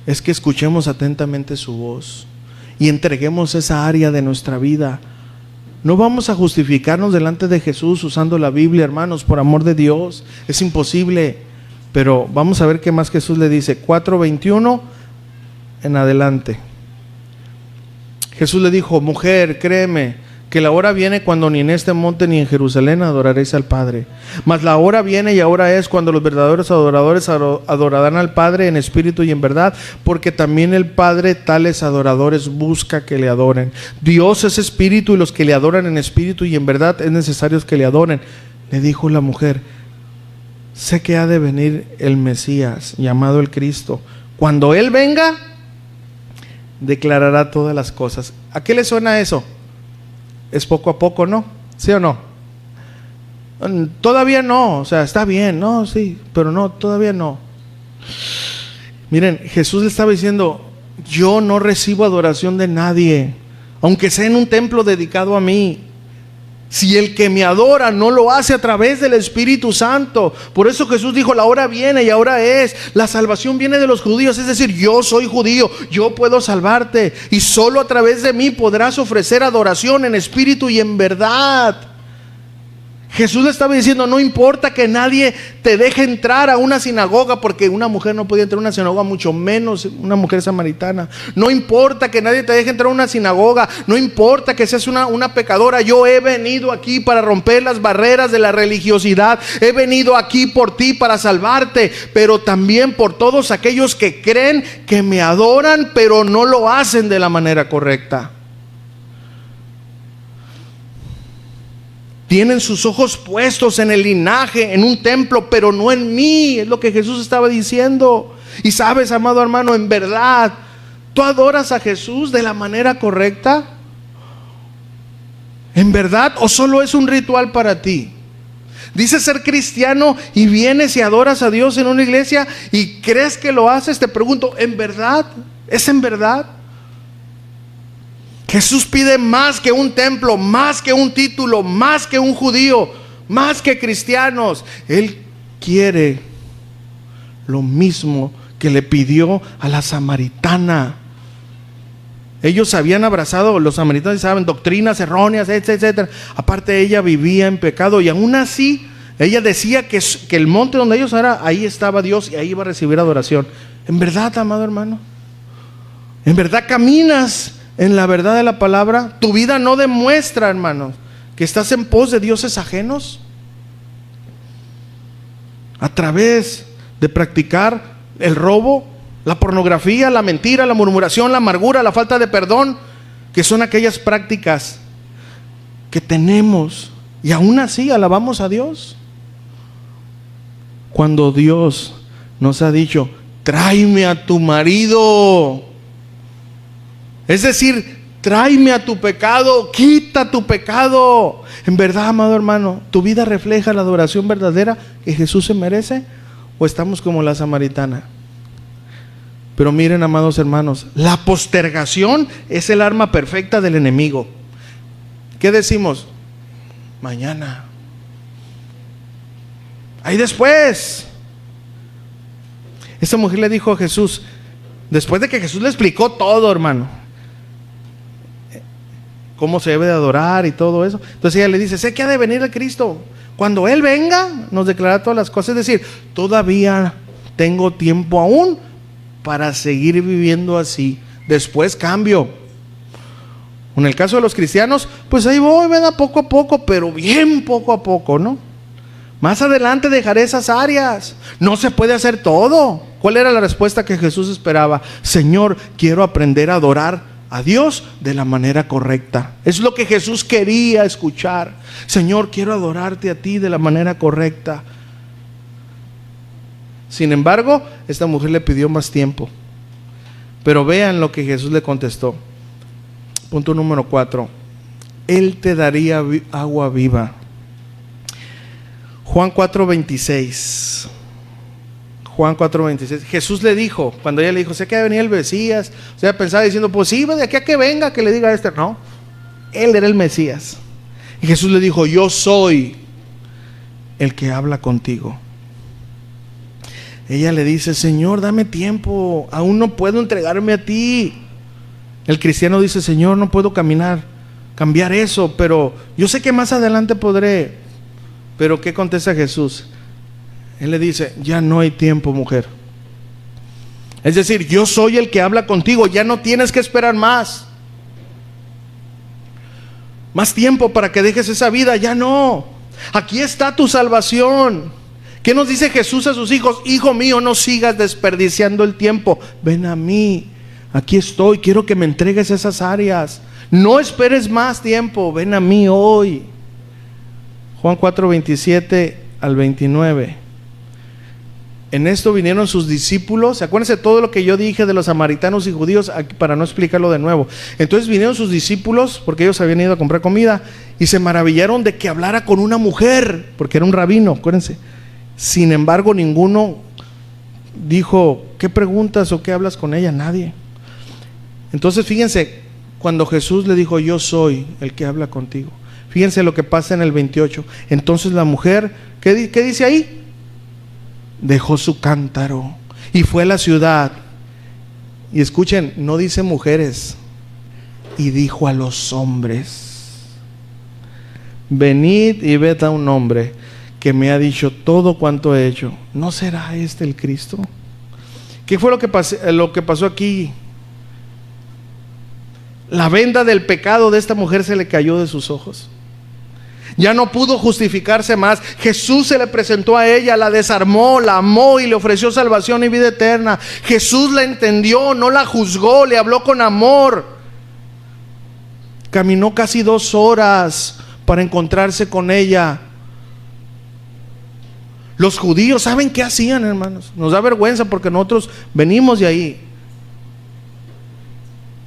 [SPEAKER 1] es que escuchemos atentamente su voz y entreguemos esa área de nuestra vida. No vamos a justificarnos delante de Jesús usando la Biblia, hermanos, por amor de Dios, es imposible. Pero vamos a ver qué más Jesús le dice, 4:21 en adelante. Jesús le dijo, mujer, créeme que la hora viene cuando ni en este monte ni en Jerusalén adoraréis al Padre. Mas la hora viene y ahora es cuando los verdaderos adoradores adorarán al Padre en espíritu y en verdad, porque también el Padre tales adoradores busca que le adoren. Dios es espíritu y los que le adoran en espíritu y en verdad es necesario que le adoren. Le dijo la mujer, sé que ha de venir el Mesías, llamado el Cristo. Cuando Él venga, declarará todas las cosas. ¿A qué le suena eso? Es poco a poco, ¿no? ¿Sí o no? Todavía no, o sea, está bien, no, sí, pero no, todavía no. Miren, Jesús le estaba diciendo: yo no recibo adoración de nadie, aunque sea en un templo dedicado a mí, si el que me adora no lo hace a través del Espíritu Santo. Por eso Jesús dijo: la hora viene y ahora es. La salvación viene de los judíos, es decir, yo soy judío, yo puedo salvarte, y solo a través de mí podrás ofrecer adoración en espíritu y en verdad. Jesús le estaba diciendo: no importa que nadie te deje entrar a una sinagoga, porque una mujer no podía entrar a una sinagoga, mucho menos una mujer samaritana. No importa que nadie te deje entrar a una sinagoga, no importa que seas una pecadora. Yo he venido aquí para romper las barreras de la religiosidad. He venido aquí por ti para salvarte, pero también por todos aquellos que creen, que me adoran, pero no lo hacen de la manera correcta. Tienen sus ojos puestos en el linaje, en un templo, pero no en mí. Es lo que Jesús estaba diciendo. Y sabes, amado hermano, en verdad, ¿tú adoras a Jesús de la manera correcta? ¿En verdad? ¿O solo es un ritual para ti? Dices ser cristiano y vienes y adoras a Dios en una iglesia y crees que lo haces. Te pregunto, ¿en verdad? ¿Es en verdad? Jesús pide más que un templo, más que un título, más que un judío, más que cristianos. Él quiere lo mismo que le pidió a la samaritana. Ellos habían abrazado, los samaritanos saben, doctrinas erróneas, etcétera. Aparte, ella vivía en pecado y aún así ella decía que el monte donde ellos eran, ahí estaba Dios y ahí iba a recibir adoración. ¿En verdad, amado hermano? ¿En verdad caminas en la verdad de la palabra? Tu vida no demuestra, hermanos, que estás en pos de dioses ajenos. A través de practicar el robo, la pornografía, la mentira, la murmuración, la amargura, la falta de perdón, que son aquellas prácticas que tenemos, y aún así alabamos a Dios. Cuando Dios nos ha dicho: tráeme a tu marido, es decir, tráeme a tu pecado, quita tu pecado. En verdad, amado hermano, ¿tu vida refleja la adoración verdadera que Jesús se merece? ¿O estamos como la samaritana? Pero miren, amados hermanos, la postergación es el arma perfecta del enemigo. ¿Qué decimos? Mañana, ahí después. Esa mujer le dijo a Jesús, después de que Jesús le explicó todo, hermano, cómo se debe de adorar y todo eso. Entonces ella le dice: sé que ha de venir el Cristo. Cuando Él venga, nos declarará todas las cosas. Es decir, todavía tengo tiempo aún para seguir viviendo así. Después cambio. En el caso de los cristianos, pues ahí voy, ¿verdad? Poco a poco, pero bien poco a poco, ¿no? Más adelante dejaré esas áreas. No se puede hacer todo. ¿Cuál era la respuesta que Jesús esperaba? Señor, quiero aprender a adorar a Dios de la manera correcta. Es lo que Jesús quería escuchar. Señor, quiero adorarte a ti de la manera correcta. Sin embargo, esta mujer le pidió más tiempo. Pero vean lo que Jesús le contestó. Punto número 4. Él te daría agua viva. Juan 4:26. Juan 4:26. Jesús le dijo, cuando ella le dijo: sé que venía el Mesías. O sea, pensaba diciendo: pues sí, de aquí a que venga, que le diga a este. No, Él era el Mesías. Y Jesús le dijo: yo soy el que habla contigo. Ella le dice: Señor, dame tiempo, aún no puedo entregarme a ti. El cristiano dice: Señor, no puedo cambiar eso, pero yo sé que más adelante podré. Pero ¿qué contesta Jesús? Él le dice: ya no hay tiempo, mujer. Es decir, yo soy el que habla contigo, ya no tienes que esperar más tiempo para que dejes esa vida, ya no. Aquí está tu salvación. ¿Qué nos dice Jesús a sus hijos? Hijo mío, no sigas desperdiciando el tiempo, ven a mí, aquí estoy, quiero que me entregues esas áreas. No esperes más tiempo, ven a mí hoy. Juan 4:27 al 29. En esto vinieron sus discípulos. Acuérdense todo lo que yo dije de los samaritanos y judíos, para no explicarlo de nuevo. Entonces vinieron sus discípulos, porque ellos habían ido a comprar comida, y se maravillaron de que hablara con una mujer, porque era un rabino, acuérdense. Sin embargo, ninguno dijo, ¿qué preguntas o qué hablas con ella? Nadie. Entonces fíjense, cuando Jesús le dijo, yo soy el que habla contigo. Fíjense lo que pasa en el 28. Entonces la mujer, ¿qué dice ahí? Dejó su cántaro y fue a la ciudad. Y escuchen, no dice mujeres. Y dijo a los hombres: venid y ved a un hombre que me ha dicho todo cuanto he hecho. ¿No será este el Cristo? ¿Qué fue lo que pasó aquí? La venda del pecado de esta mujer se le cayó de sus ojos. Ya no pudo justificarse más. Jesús se le presentó a ella, la desarmó, la amó y le ofreció salvación y vida eterna. Jesús la entendió, no la juzgó, le habló con amor. Caminó casi 2 horas para encontrarse con ella. Los judíos, ¿saben qué hacían, hermanos? Nos da vergüenza porque nosotros venimos de ahí.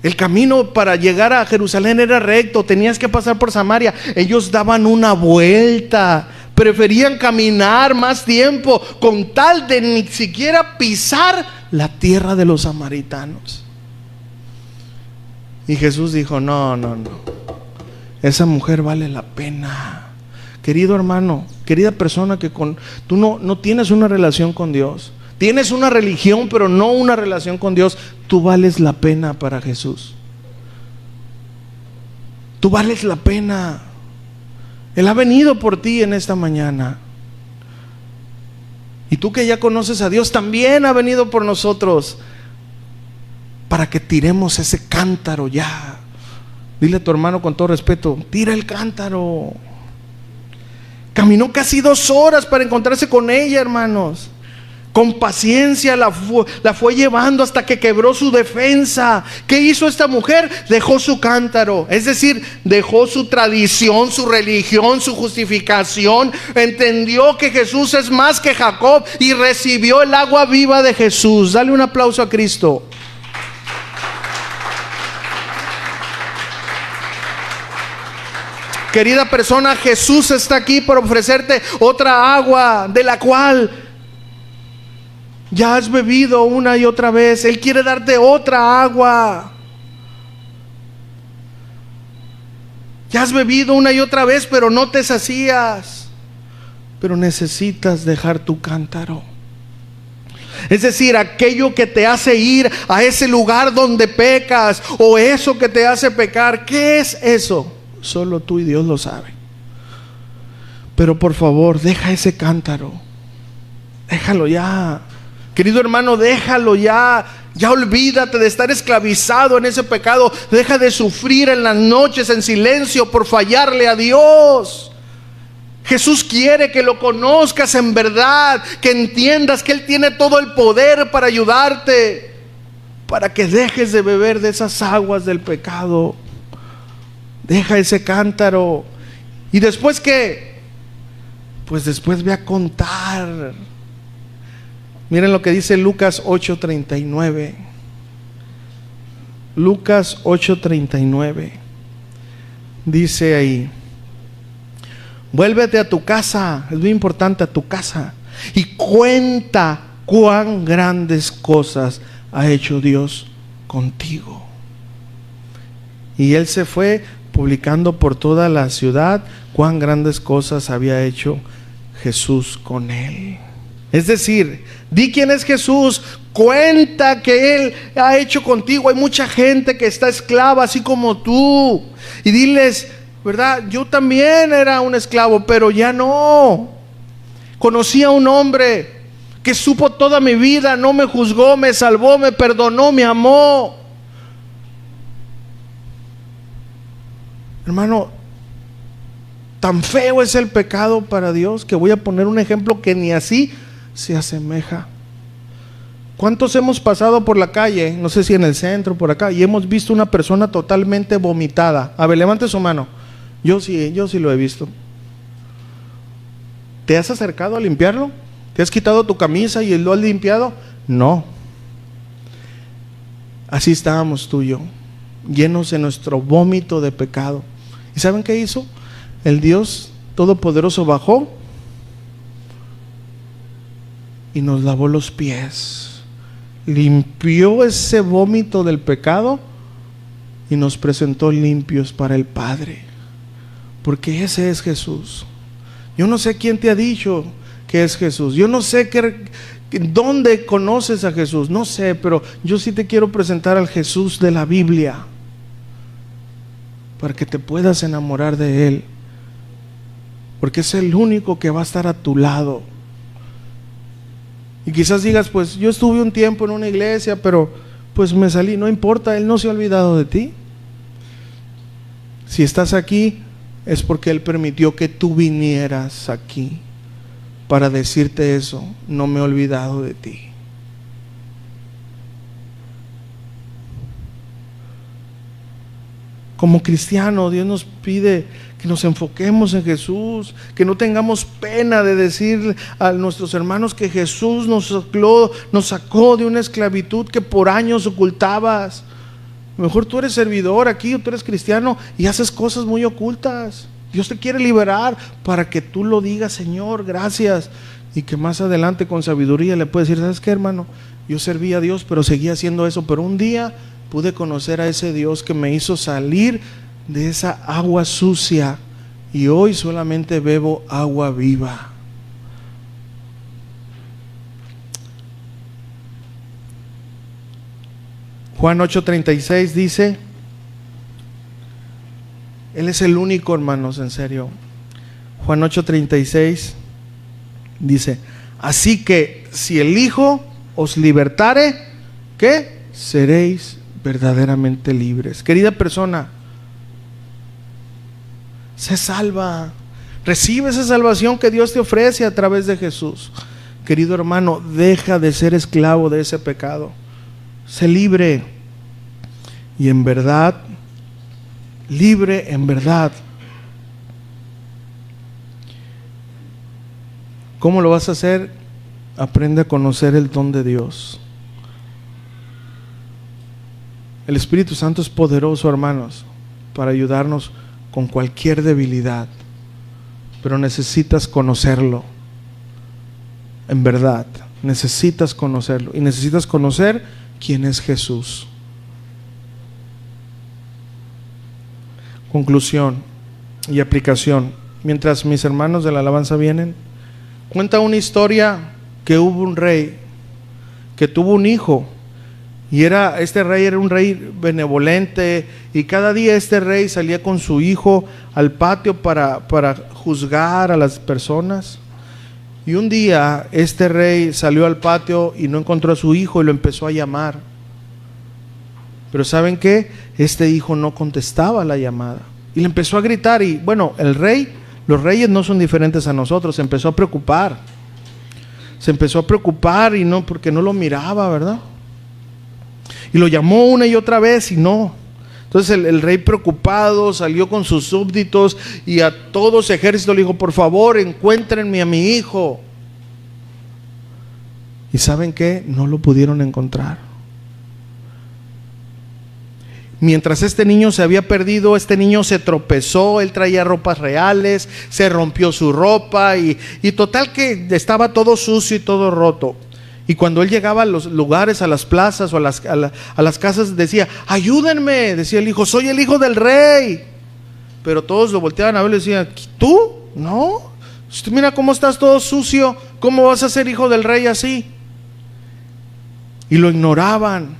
[SPEAKER 1] El camino para llegar a Jerusalén era recto, tenías que pasar por Samaria. Ellos daban una vuelta, preferían caminar más tiempo con tal de ni siquiera pisar la tierra de los samaritanos. Y Jesús dijo, no, esa mujer vale la pena. Querido hermano, querida persona que tú no tienes una relación con Dios. Tienes una religión, pero no una relación con Dios. Tú vales la pena para Jesús. Tú vales la pena. Él ha venido por ti en esta mañana. Y tú que ya conoces a Dios, también ha venido por nosotros, para que tiremos ese cántaro ya. Dile a tu hermano con todo respeto, tira el cántaro. Caminó casi 2 horas para encontrarse con ella, hermanos. Con paciencia la fue llevando hasta que quebró su defensa. ¿Qué hizo esta mujer? Dejó su cántaro, es decir, dejó su tradición, su religión, su justificación. Entendió que Jesús es más que Jacob y recibió el agua viva de Jesús. Dale un aplauso a Cristo. Querida persona, Jesús está aquí para ofrecerte otra agua de la cual ya has bebido una y otra vez. Él quiere darte otra agua. Ya has bebido una y otra vez, pero no te sacías. Pero necesitas dejar tu cántaro. Es decir, aquello que te hace ir a ese lugar donde pecas, o eso que te hace pecar. ¿Qué es eso? Solo tú y Dios lo saben. Pero por favor, deja ese cántaro. Déjalo ya. Querido hermano, déjalo ya. Ya olvídate de estar esclavizado en ese pecado. Deja de sufrir en las noches en silencio por fallarle a Dios. Jesús quiere que lo conozcas en verdad, que entiendas que Él tiene todo el poder para ayudarte, para que dejes de beber de esas aguas del pecado. Deja ese cántaro. ¿Y después qué? Pues después ve a contar. Miren lo que dice Lucas 8:39. Lucas 8:39. Dice ahí: vuélvete a tu casa, es muy importante, a tu casa, y cuenta cuán grandes cosas ha hecho Dios contigo. Y él se fue publicando por toda la ciudad cuán grandes cosas había hecho Jesús con él. Es decir, di quién es Jesús, cuenta que Él ha hecho contigo. Hay mucha gente que está esclava así como tú, y diles, ¿verdad? Yo también era un esclavo, pero ya no. Conocí a un hombre que supo toda mi vida, no me juzgó, me salvó, me perdonó, me amó. Hermano, tan feo es el pecado para Dios que voy a poner un ejemplo que ni así se asemeja. ¿Cuántos hemos pasado por la calle, no sé si en el centro, por acá, y hemos visto una persona totalmente vomitada? A ver, levante su mano. Yo sí lo he visto. ¿Te has acercado a limpiarlo? ¿Te has quitado tu camisa y lo has limpiado? No. Así estábamos tú y yo, llenos de nuestro vómito de pecado. ¿Y saben qué hizo? El Dios Todopoderoso bajó y nos lavó los pies, limpió ese vómito del pecado y nos presentó limpios para el Padre, porque ese es Jesús. Yo no sé quién te ha dicho que es Jesús, yo no sé dónde conoces a Jesús, no sé, pero yo sí te quiero presentar al Jesús de la Biblia, para que te puedas enamorar de Él, porque es el único que va a estar a tu lado. Y quizás digas, pues yo estuve un tiempo en una iglesia, pero pues me salí. No importa, Él no se ha olvidado de ti. Si estás aquí, es porque Él permitió que tú vinieras aquí para decirte eso: no me he olvidado de ti. Como cristiano, Dios nos pide que nos enfoquemos en Jesús, que no tengamos pena de decir a nuestros hermanos que Jesús nos sacó de una esclavitud que por años ocultabas. A lo mejor tú eres servidor aquí, o tú eres cristiano y haces cosas muy ocultas. Dios te quiere liberar para que tú lo digas: Señor, gracias. Y que más adelante con sabiduría le puedes decir: ¿sabes qué, hermano? Yo servía a Dios, pero seguía haciendo eso, pero un día pude conocer a ese Dios que me hizo salir de esa agua sucia y hoy solamente bebo agua viva. Juan 8:36 dice, Él es el único, hermanos, en serio. Juan 8:36 dice: así que si el Hijo os libertare, ¿qué? Seréis verdaderamente libres. Querida persona, sé salva, recibe esa salvación que Dios te ofrece a través de Jesús. Querido hermano, deja de ser esclavo de ese pecado, sé libre y en verdad, libre en verdad. ¿Cómo lo vas a hacer? Aprende a conocer el don de Dios. El Espíritu Santo es poderoso, hermanos, para ayudarnos con cualquier debilidad, pero necesitas conocerlo. En verdad, necesitas conocerlo y necesitas conocer quién es Jesús. Conclusión y aplicación. Mientras mis hermanos de la alabanza vienen, cuenta una historia que hubo un rey que tuvo un hijo. Y este rey era un rey benevolente, y cada día este rey salía con su hijo al patio para juzgar a las personas. Y un día este rey salió al patio y no encontró a su hijo y lo empezó a llamar. Pero ¿saben qué? Este hijo no contestaba la llamada y le empezó a gritar. Y bueno, los reyes no son diferentes a nosotros. Se empezó a preocupar y no, porque no lo miraba, ¿verdad? Y lo llamó una y otra vez y no. Entonces el rey, preocupado, salió con sus súbditos y a todo su ejército le dijo: por favor, encuéntrenme a mi hijo. ¿Y saben qué? No lo pudieron encontrar. Mientras este niño se había perdido, este niño se tropezó, él traía ropas reales, se rompió su ropa y total que estaba todo sucio y todo roto. Y cuando él llegaba a los lugares, a las plazas o a las casas, decía: ayúdenme, decía el hijo, soy el hijo del rey. Pero todos lo volteaban a ver y le decían: ¿tú? No, mira cómo estás todo sucio, ¿cómo vas a ser hijo del rey así? Y lo ignoraban,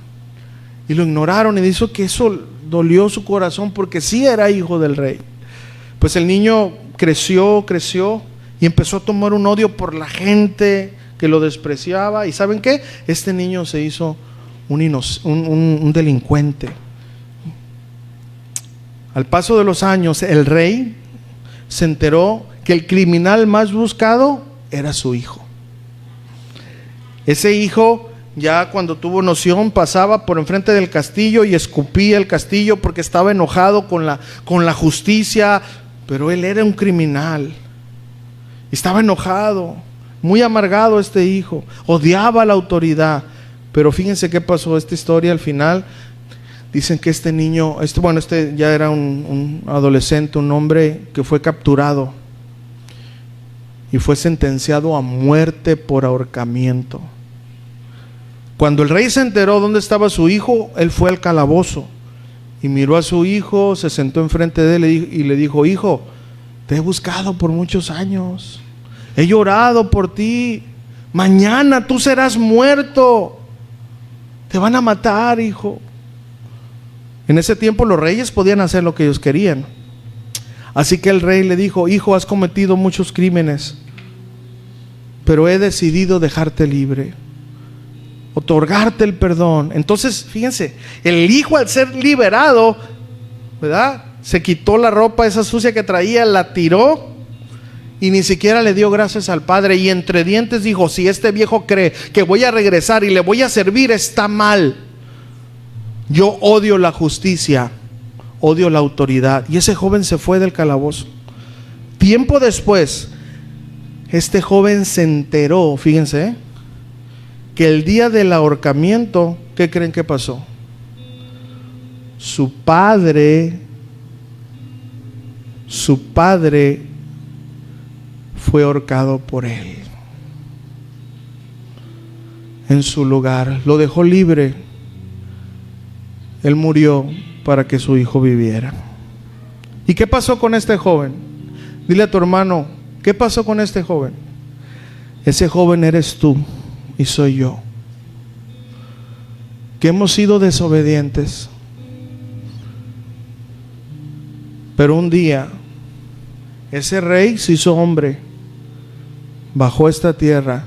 [SPEAKER 1] y lo ignoraron, y dijo que eso dolió su corazón, porque sí era hijo del rey. Pues el niño creció y empezó a tomar un odio por la gente que lo despreciaba. ¿Y saben qué? Este niño se hizo un delincuente. Al paso de los años, el rey se enteró que el criminal más buscado era su hijo. Ese hijo, ya cuando tuvo noción, pasaba por enfrente del castillo y escupía el castillo porque estaba enojado con la justicia. Pero él era un criminal, estaba enojado. muy amargado este hijo, odiaba la autoridad. Pero fíjense qué pasó, esta historia al final, dicen que este niño, este ya era un adolescente, un hombre que fue capturado y fue sentenciado a muerte por ahorcamiento. Cuando el rey se enteró dónde estaba su hijo, él fue al calabozo y miró a su hijo, se sentó enfrente de él y le dijo: hijo, te he buscado por muchos años, he llorado por ti, mañana tú serás muerto, te van a matar, hijo. En ese tiempo los reyes podían hacer lo que ellos querían. Así que el rey le dijo: hijo, has cometido muchos crímenes, pero he decidido dejarte libre, otorgarte el perdón. Entonces, fíjense, el hijo, al ser liberado, ¿verdad?, se quitó la ropa esa sucia que traía, la tiró y ni siquiera le dio gracias al padre. Y entre dientes dijo: si este viejo cree que voy a regresar y le voy a servir, está mal. Yo odio la justicia, odio la autoridad. Y ese joven se fue del calabozo. Tiempo después, este joven se enteró, fíjense, que el día del ahorcamiento, ¿qué creen que pasó? Su padre fue ahorcado por él. En su lugar, lo dejó libre. Él murió para que su hijo viviera. ¿Y qué pasó con este joven? Dile a tu hermano: ¿qué pasó con este joven? Ese joven eres tú y soy yo, que hemos sido desobedientes. Pero un día ese rey se hizo hombre, bajó a esta tierra.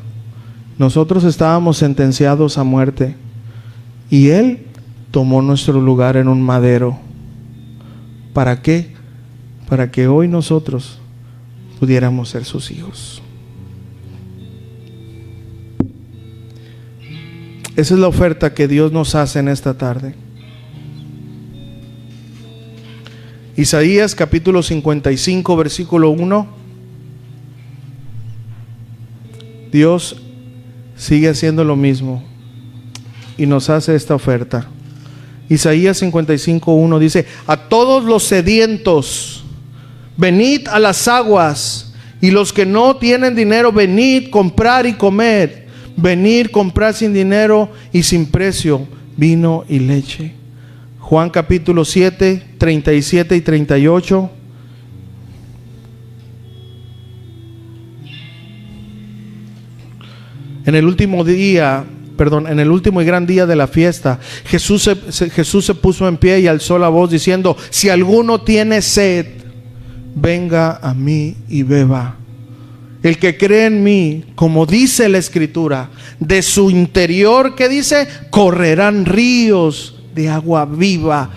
[SPEAKER 1] Nosotros estábamos sentenciados a muerte y él tomó nuestro lugar en un madero. ¿Para qué? Para que hoy nosotros pudiéramos ser sus hijos. Esa es la oferta que Dios nos hace en esta tarde. Isaías capítulo 55 versículo 1. Dios sigue haciendo lo mismo y nos hace esta oferta. Isaías 55 1 dice: a todos los sedientos, venid a las aguas, y los que no tienen dinero, venid, comprar y comer. Venid, comprar sin dinero y sin precio vino y leche. Juan capítulo 7, 37 y 38. En el último y gran día de la fiesta, Jesús se puso en pie y alzó la voz diciendo: si alguno tiene sed, venga a mí y beba. El que cree en mí, como dice la Escritura, de su interior, ¿qué dice? Correrán ríos de agua viva.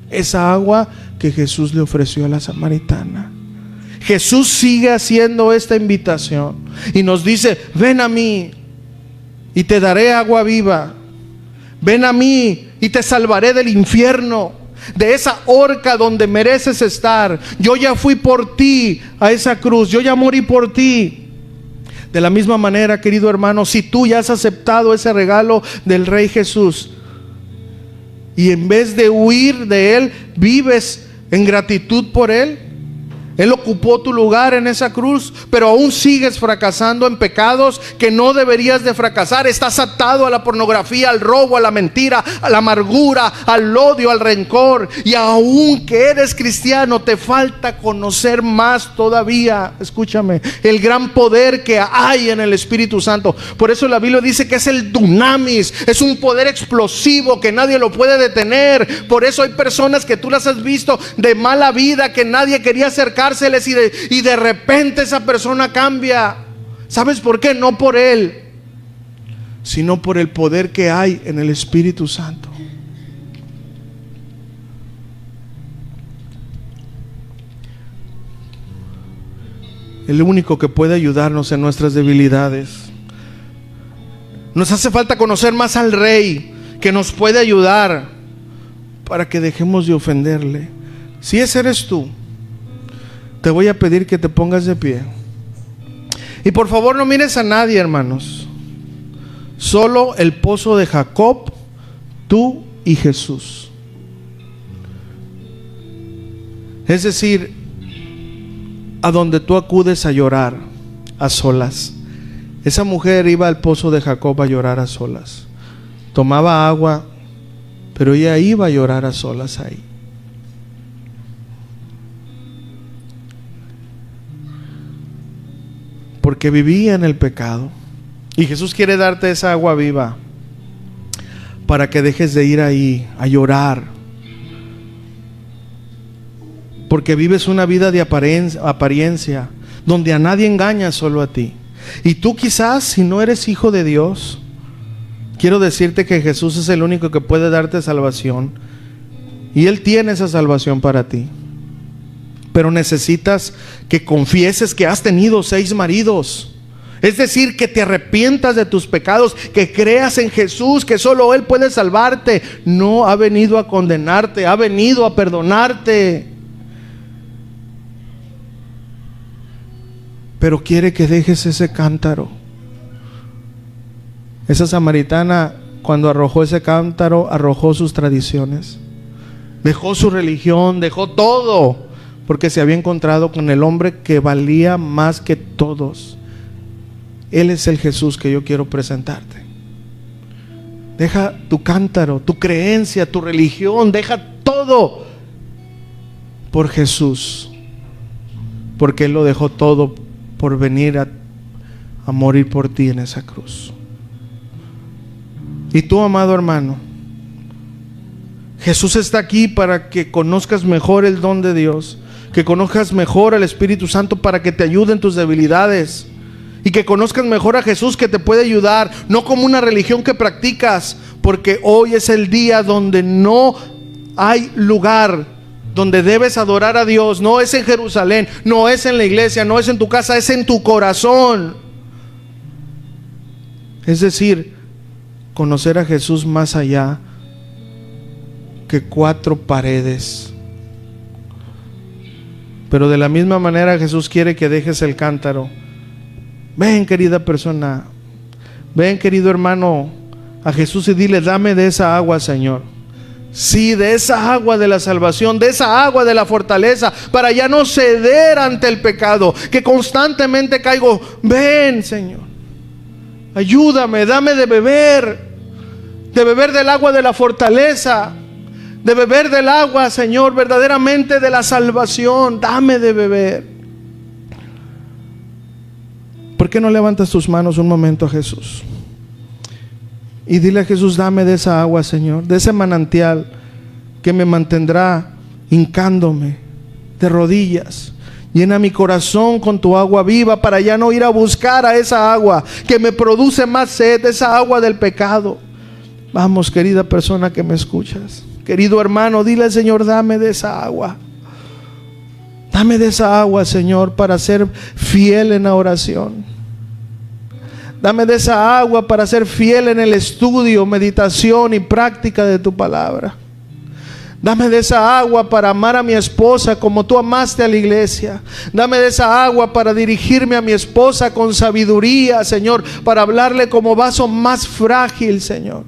[SPEAKER 1] Esa agua que Jesús le ofreció a la samaritana. Jesús sigue haciendo esta invitación y nos dice: ven a mí y te daré agua viva. Ven a mí y te salvaré del infierno, de esa horca donde mereces estar. Yo ya fui por ti a esa cruz, yo ya morí por ti. De la misma manera, querido hermano, si tú ya has aceptado ese regalo del Rey Jesús y en vez de huir de Él, vives en gratitud por Él, Él ocupó tu lugar en esa cruz, pero aún sigues fracasando en pecados que no deberías de fracasar. Estás atado a la pornografía, al robo, a la mentira, a la amargura, al odio, al rencor. Y aún que eres cristiano, te falta conocer más todavía. Escúchame, el gran poder que hay en el Espíritu Santo. Por eso la Biblia dice que es el dunamis, es un poder explosivo que nadie lo puede detener. Por eso hay personas que tú las has visto de mala vida, que nadie quería acercarse, y de repente esa persona cambia. ¿Sabes por qué? No por él, sino por el poder que hay en el Espíritu Santo. El único que puede ayudarnos en nuestras debilidades. Nos hace falta conocer más al Rey, que nos puede ayudar para que dejemos de ofenderle. Si ese eres tú, te voy a pedir que te pongas de pie Y por favor no mires a nadie, hermanos. Solo el pozo de Jacob, tú y Jesús. Es decir, a donde tú acudes a llorar a solas. Esa mujer iba al pozo de Jacob a llorar a solas. Tomaba agua, pero ella iba a llorar a solas ahí. Porque vivía en el pecado. Y Jesús quiere darte esa agua viva para que dejes de ir ahí a llorar. Porque vives una vida de apariencia, donde a nadie engañas, solo a ti. Y tú quizás, si no eres hijo de Dios, quiero decirte que Jesús es el único que puede darte salvación. Y Él tiene esa salvación para ti. Pero necesitas que confieses que has tenido 6 maridos. Es decir, que te arrepientas de tus pecados, que creas en Jesús, que solo Él puede salvarte. No ha venido a condenarte, ha venido a perdonarte. Pero quiere que dejes ese cántaro. Esa samaritana, cuando arrojó ese cántaro, arrojó sus tradiciones. Dejó su religión, dejó todo, porque se había encontrado con el hombre que valía más que todos. Él es el Jesús que yo quiero presentarte. Deja tu cántaro, tu creencia, tu religión, deja todo por Jesús, porque Él lo dejó todo por venir a morir por ti en esa cruz. Y tú, amado hermano, Jesús está aquí para que conozcas mejor el don de Dios, que conozcas mejor al Espíritu Santo para que te ayude en tus debilidades, y que conozcas mejor a Jesús, que te puede ayudar, no como una religión que practicas, porque hoy es el día donde no hay lugar donde debes adorar a Dios. No es en Jerusalén, no es en la iglesia, no es en tu casa, es en tu corazón. Es decir, conocer a Jesús más allá que 4 paredes. Pero de la misma manera Jesús quiere que dejes el cántaro. Ven, querida persona, ven, querido hermano, a Jesús y dile: dame de esa agua, Señor. Sí, de esa agua de la salvación, de esa agua de la fortaleza, para ya no ceder ante el pecado, que constantemente caigo. Ven, Señor, ayúdame, dame de beber del agua de la fortaleza, de beber del agua, Señor, verdaderamente de la salvación. Dame de beber. ¿Por qué no levantas tus manos un momento a Jesús? Y dile a Jesús: dame de esa agua, Señor, de ese manantial que me mantendrá hincándome de rodillas. Llena mi corazón con tu agua viva para ya no ir a buscar a esa agua que me produce más sed, esa agua del pecado. Vamos, querida persona que me escuchas, querido hermano, dile al Señor: dame de esa agua. Dame de esa agua, Señor, para ser fiel en la oración. Dame de esa agua para ser fiel en el estudio, meditación y práctica de tu palabra. Dame de esa agua para amar a mi esposa como tú amaste a la iglesia. Dame de esa agua para dirigirme a mi esposa con sabiduría, Señor, para hablarle como vaso más frágil, Señor.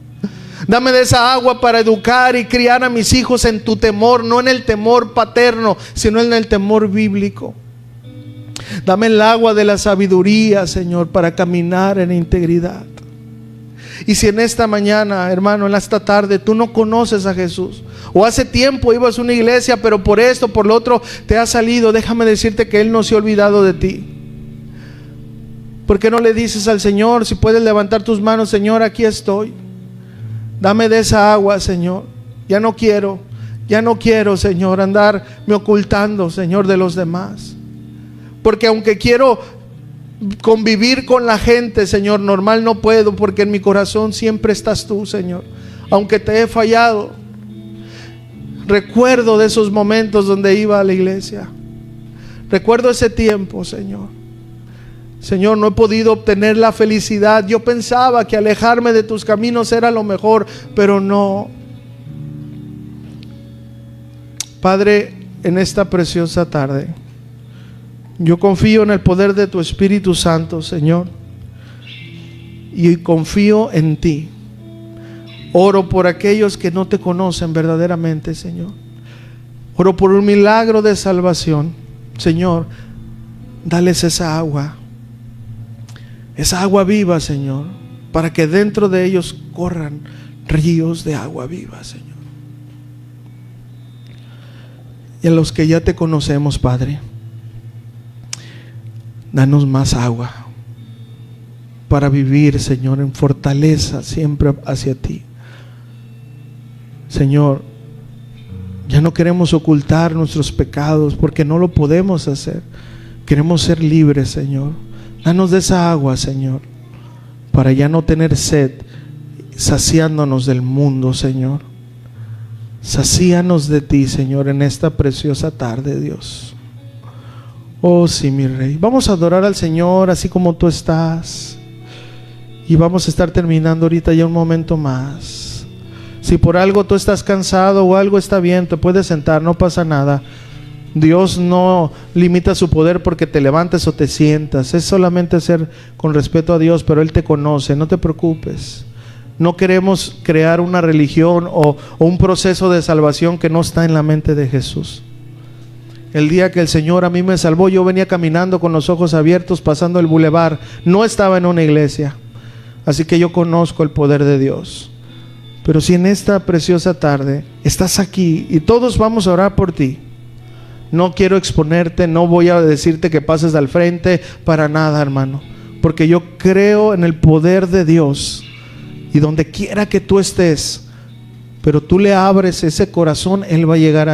[SPEAKER 1] Dame de esa agua para educar y criar a mis hijos en tu temor, no en el temor paterno, sino en el temor bíblico. Dame el agua de la sabiduría, Señor, para caminar en integridad. Y si en esta mañana, hermano, en esta tarde, tú no conoces a Jesús, o hace tiempo ibas a una iglesia, pero por esto, por lo otro, te has salido, déjame decirte que Él no se ha olvidado de ti. ¿Por qué no le dices al Señor, si puedes levantar tus manos: Señor, aquí estoy, dame de esa agua, Señor. Ya no quiero, Señor, andarme ocultando, Señor, de los demás. Porque aunque quiero convivir con la gente, Señor, normal no puedo, porque en mi corazón siempre estás tú, Señor. Aunque te he fallado, recuerdo de esos momentos donde iba a la iglesia. Recuerdo ese tiempo, Señor. Señor, no he podido obtener la felicidad. Yo pensaba que alejarme de tus caminos era lo mejor, pero no. Padre, en esta preciosa tarde, Yo confío en el poder de tu Espíritu Santo, Señor, y confío en ti. Oro por aquellos que no te conocen verdaderamente, Señor. Oro por un milagro de salvación. Señor, dales esa agua viva, Señor, para que dentro de ellos corran ríos de agua viva, Señor. Y a los que ya te conocemos, Padre, danos más agua para vivir, Señor, en fortaleza siempre hacia ti. Señor, ya no queremos ocultar nuestros pecados porque no lo podemos hacer. Queremos ser libres, Señor. Danos de esa agua, Señor, para ya no tener sed, saciándonos del mundo, Señor. Sacíanos de ti, Señor, en esta preciosa tarde, Dios. Oh, sí, mi Rey. Vamos a adorar al Señor así como tú estás. Y vamos a estar terminando ahorita ya un momento más. Si por algo tú estás cansado o algo está bien, te puedes sentar, no pasa nada. Dios no limita su poder porque te levantes o te sientas. Es solamente hacer con respeto a Dios, pero Él te conoce, no te preocupes. No queremos crear una religión o un proceso de salvación que no está en la mente de Jesús. El día que el Señor a mí me salvó, yo venía caminando con los ojos abiertos, pasando el bulevar. No estaba en una iglesia. Así que yo conozco el poder de Dios. Pero si en esta preciosa tarde estás aquí y todos vamos a orar por ti, no quiero exponerte, no voy a decirte que pases al frente para nada, hermano, porque yo creo en el poder de Dios. Y donde quiera que tú estés, pero tú le abres ese corazón, Él va a llegar a